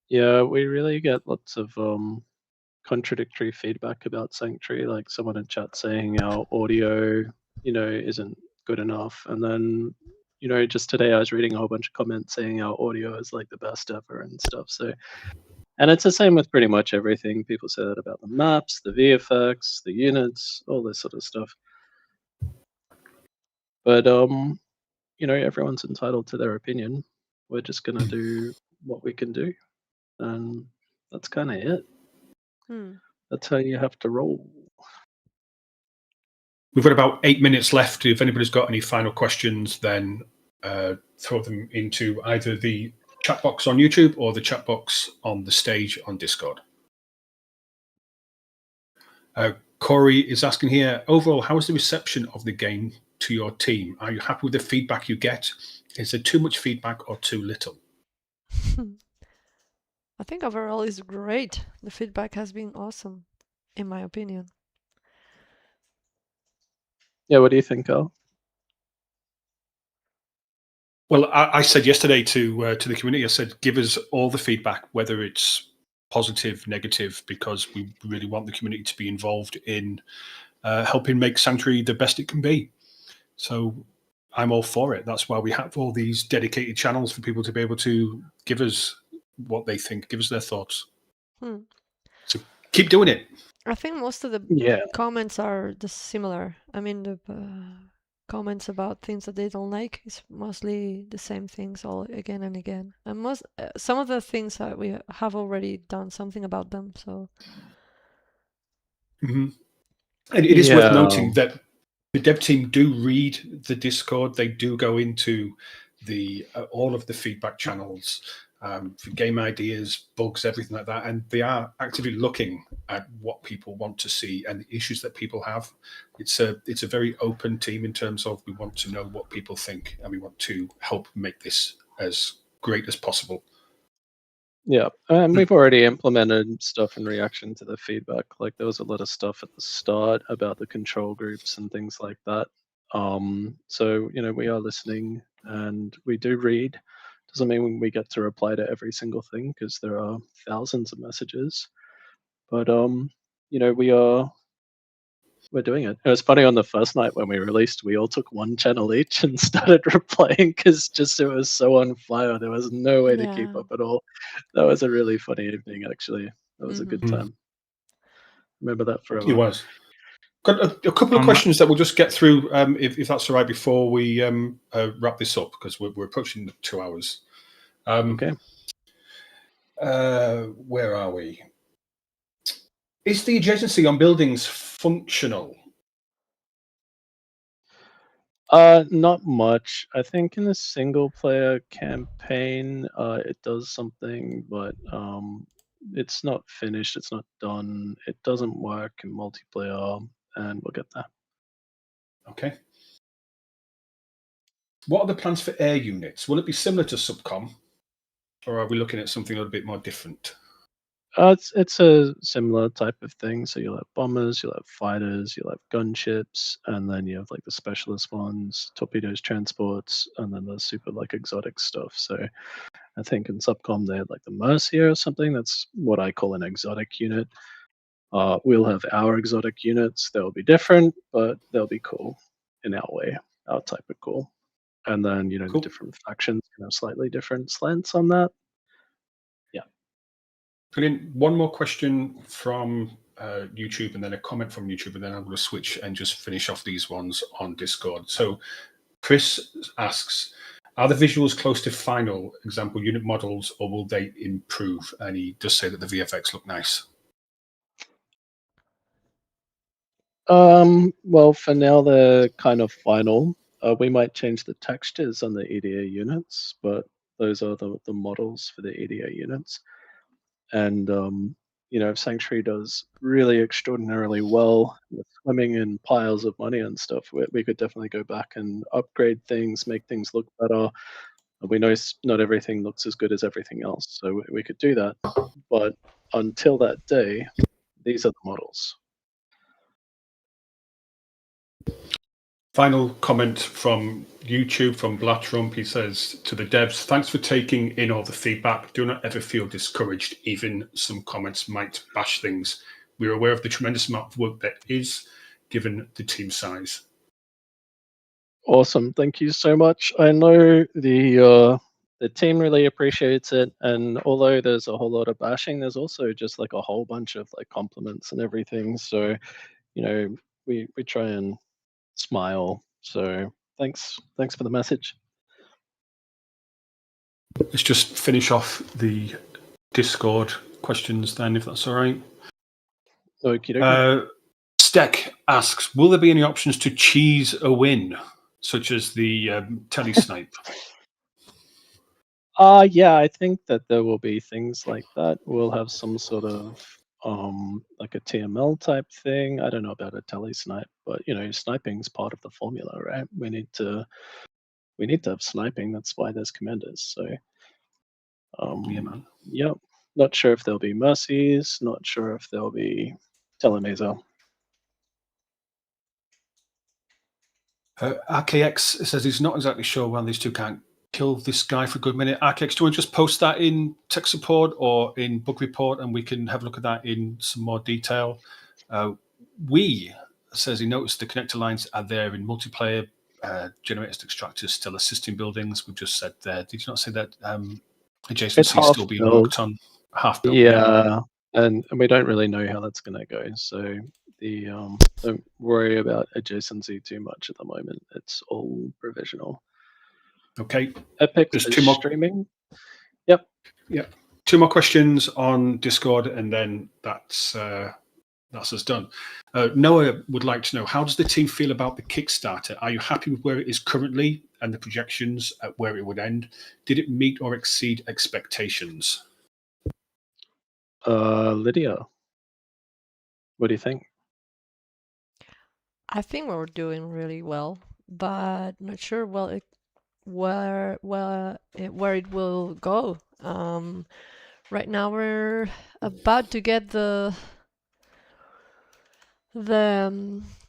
Yeah, we really get lots of contradictory feedback about Sanctuary, like someone in chat saying our audio, isn't good enough. And then, just today I was reading a whole bunch of comments saying our audio is like the best ever and stuff. So, and it's the same with pretty much everything. People say that about the maps, the VFX, the units, all this sort of stuff. But, everyone's entitled to their opinion. We're just going to do what we can do. And that's kind of it. That's how you have to roll. We've got about 8 minutes left. If anybody's got any final questions, then throw them into either the chat box on YouTube or the chat box on the stage on Discord. Corey is asking here, overall, how is the reception of the game to your team? Are you happy with the feedback you get? Is there too much feedback or too little? I think overall is great. The feedback has been awesome, in my opinion. Yeah, what do you think, Carl? Well, I said yesterday to the community, I said, give us all the feedback, whether it's positive, negative, because we really want the community to be involved in helping make Sanctuary the best it can be. So I'm all for it. That's why we have all these dedicated channels for people to be able to give us what they think, give us their thoughts. So keep doing it. I think most of the comments are just similar. I mean, the comments about things that they don't like is mostly the same things all again and again. And some of the things that we have already done something about them. So. And it is worth noting that the dev team do read the Discord. They do go into the all of the feedback channels for game ideas, bugs, everything like that, and they are actively looking at what people want to see and the issues that people have. It's a very open team in terms of we want to know what people think and we want to help make this as great as possible. Yeah, and we've already implemented stuff in reaction to the feedback. Like there was a lot of stuff at the start about the control groups and things like that. So, we are listening and we do read. Doesn't mean we get to reply to every single thing because there are thousands of messages. But, we're doing it. It was funny on the first night when we released, we all took one channel each and started replying because it was so on fire. There was no way to keep up at all. That was a really funny evening, actually. That was a good time. Remember that forever. It was. Got a couple of questions that we'll just get through, if that's all right, before we wrap this up, because we're approaching 2 hours. Okay. Where are we? Is the adjacency on buildings functional? Not much. I think in the single player campaign, it does something, but it's not finished. It's not done. It doesn't work in multiplayer, and we'll get there. Okay. What are the plans for air units? Will it be similar to Subcom, or are we looking at something a little bit more different? It's a similar type of thing. So you'll have bombers, you'll have fighters, you'll have gunships, and then you have like the specialist ones, torpedoes, transports, and then the super like exotic stuff. So I think in Subcom they had like the Mercia or something. That's what I call an exotic unit. We'll have our exotic units. They'll be different, but they'll be cool in our way, our type of cool. And then Cool. the different factions can have slightly different slants on that. Brilliant. One more question from YouTube and then a comment from YouTube, and then I'm going to switch and just finish off these ones on Discord. So Chris asks, are the visuals close to final example unit models, or will they improve? And he does say that the VFX look nice. Well, for now they're kind of final. We might change the textures on the EDA units, but those are the models for the EDA units. And if Sanctuary does really extraordinarily well with swimming in piles of money and stuff, we could definitely go back and upgrade things, make things look better. We know not everything looks as good as everything else, so we could do that. But until that day, these are the models. Final comment from YouTube, from Blattrump. He says to the devs, thanks for taking in all the feedback. Do not ever feel discouraged. Even some comments might bash things. We're aware of the tremendous amount of work that is given the team size. Awesome. Thank you so much. I know the team really appreciates it. And although there's a whole lot of bashing, there's also just like a whole bunch of like compliments and everything. So, we try and smile. So thanks for the message. Let's just finish off the Discord questions then, if that's all right. Steck asks, will there be any options to cheese a win, such as the telesnipe? Yeah, I think that there will be things like that. We'll have some sort of like a TML type thing. I don't know about a tele snipe, but sniping's part of the formula, right? We need to have sniping. That's why there's commanders. So Yeah, man. yeah, not sure if there'll be mercies, not sure if there'll be telemazer. RKX says he's not exactly sure why these two can't kill this guy for a good minute. RKX, do you want to just post that in tech support or in bug report, and we can have a look at that in some more detail? Says he noticed the connector lines are there in multiplayer. Generators extractors still assisting buildings. We've just said there. Did you not say that adjacency still being worked on? Half built. Yeah, and we don't really know how that's going to go. So don't worry about adjacency too much at the moment. It's all provisional. Okay. Epic There's is 2 more streaming. Yep. 2 more questions on Discord, and then that's us done. Noah would like to know, how does the team feel about the Kickstarter? Are you happy with where it is currently and the projections at where it would end? Did it meet or exceed expectations? Lydia, what do you think? I think we're doing really well, but not sure where it will go. Right now we're about to get the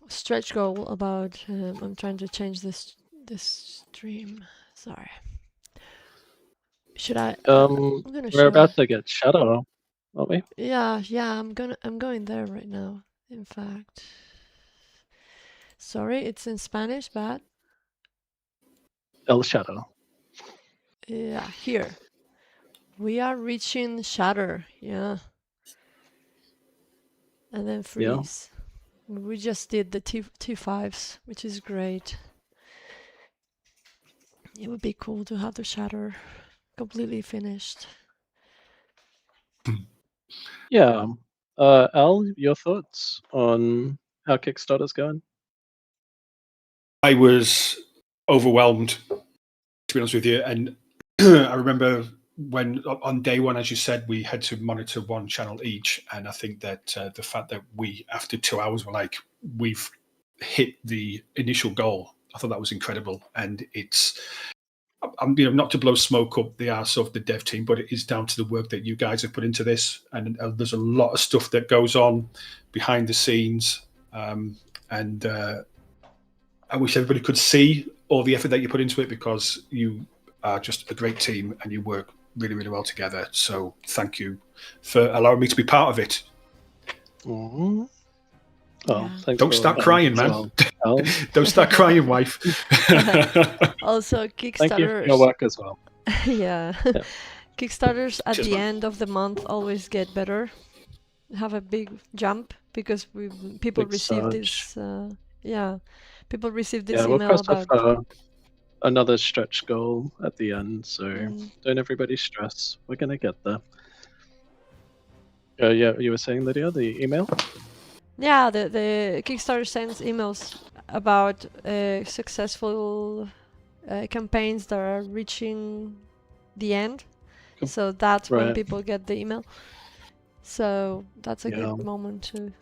stretch goal about. I'm trying to change this stream. Sorry. Should I? I'm gonna We're show. about to get Shadow, aren't we? Yeah. I'm going there right now. In fact, sorry, it's in Spanish, but El Shadow. yeah, here we are reaching Shatter. Yeah, and then freeze. Yeah. We just did the T5s, which is great. It would be cool to have the Shatter completely finished. Yeah. Al, your thoughts on how Kickstarter's going? I was overwhelmed, to be honest with you. And I remember when on day one, as you said, we had to monitor one channel each. And I think that the fact that we, after 2 hours, were like, we've hit the initial goal, I thought that was incredible. And I'm not to blow smoke up the arse of the dev team, but it is down to the work that you guys have put into this. And there's a lot of stuff that goes on behind the scenes. And I wish everybody could see all the effort that you put into it, because you are just a great team and you work really, really well together. So thank you for allowing me to be part of it. Mm-hmm. Oh, Yeah. thanks. Don't start crying, man. Well. Don't start crying, wife. Also, Kickstarters. Thank you for your work as well. Yeah. Kickstarters at Cheers, the man. end of the month always get better. Have a big jump because people Big receive surge. this. People receive this Yeah, we'll email cross about. off another stretch goal at the end, so don't everybody stress. We're gonna get there. Yeah, you were saying, Lydia, the email? Yeah, the Kickstarter sends emails about successful campaigns that are reaching the end. So that's when people get the email. So that's a good moment to.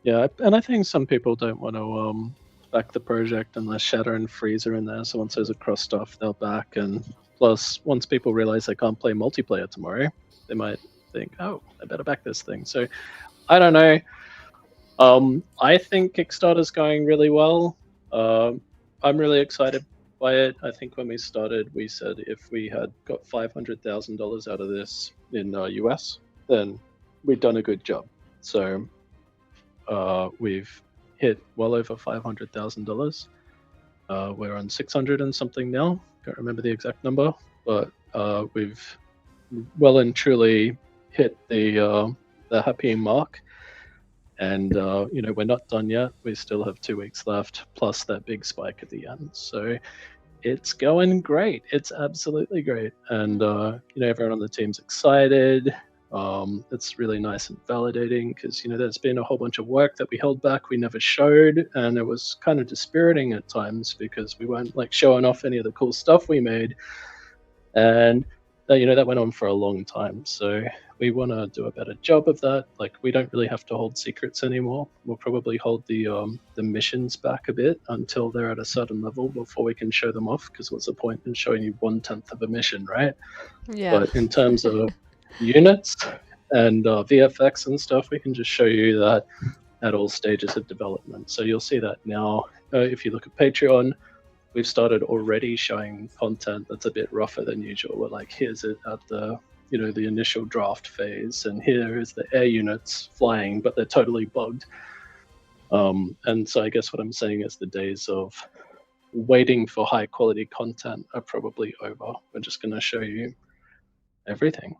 Yeah, and I think some people don't want to back the project unless Shatter and Freeze are in there. So once those are crossed off, they'll back. And plus, once people realize they can't play multiplayer tomorrow, they might think, oh, I better back this thing. So I don't know. I think Kickstarter's going really well. I'm really excited by it. I think when we started, we said if we had got $500,000 out of this in US, then we'd done a good job. So we've hit well over $500,000. We're on 600 and something now. Can't remember the exact number, but we've well and truly hit the happy mark. And we're not done yet. We still have 2 weeks left, plus that big spike at the end. So it's going great. It's absolutely great. And everyone on the team's excited. It's really nice and validating because there's been a whole bunch of work that we held back, we never showed, and it was kind of dispiriting at times because we weren't like showing off any of the cool stuff we made. And that went on for a long time. So we want to do a better job of that. Like, we don't really have to hold secrets anymore. We'll probably hold the missions back a bit until they're at a certain level before we can show them off. Because what's the point in showing you 1/10 of a mission, right? Yeah. But in terms of units and VFX and stuff, we can just show you that at all stages of development. So you'll see that now. If you look at Patreon, we've started already showing content that's a bit rougher than usual. We're like, here's it at the the initial draft phase, and here is the air units flying, but they're totally bugged. And so I guess what I'm saying is the days of waiting for high quality content are probably over. We're just going to show you everything.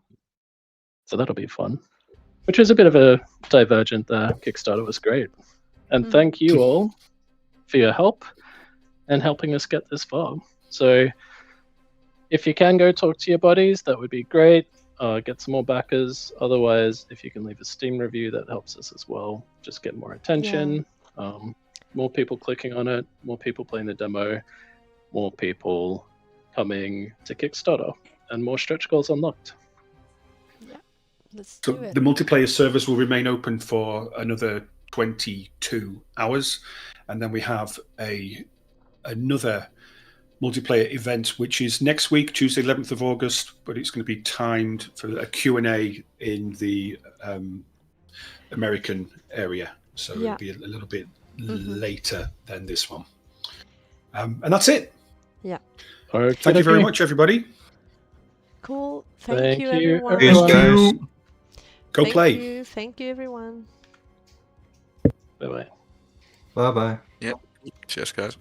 So that'll be fun. Which is a bit of a divergent there. Kickstarter was great. And thank you all for your help and helping us get this far. So if you can go talk to your buddies, that would be great. Get some more backers. Otherwise, if you can leave a Steam review, that helps us as well. Just get more attention, more people clicking on it, more people playing the demo, more people coming to Kickstarter, and more stretch goals unlocked. Yeah, let's so do it. The multiplayer servers will remain open for another 22 hours, and then we have another multiplayer event, which is next week, Tuesday, 11th of August, but it's going to be timed for a Q&A in the American area. So it'll be a little bit later than this one. And that's it. Yeah. Okay, Thank you very much, everybody. Cool. Thank you, everyone. Thank you. Go play. Thank you, everyone. Bye-bye. Bye-bye. Cheers, guys.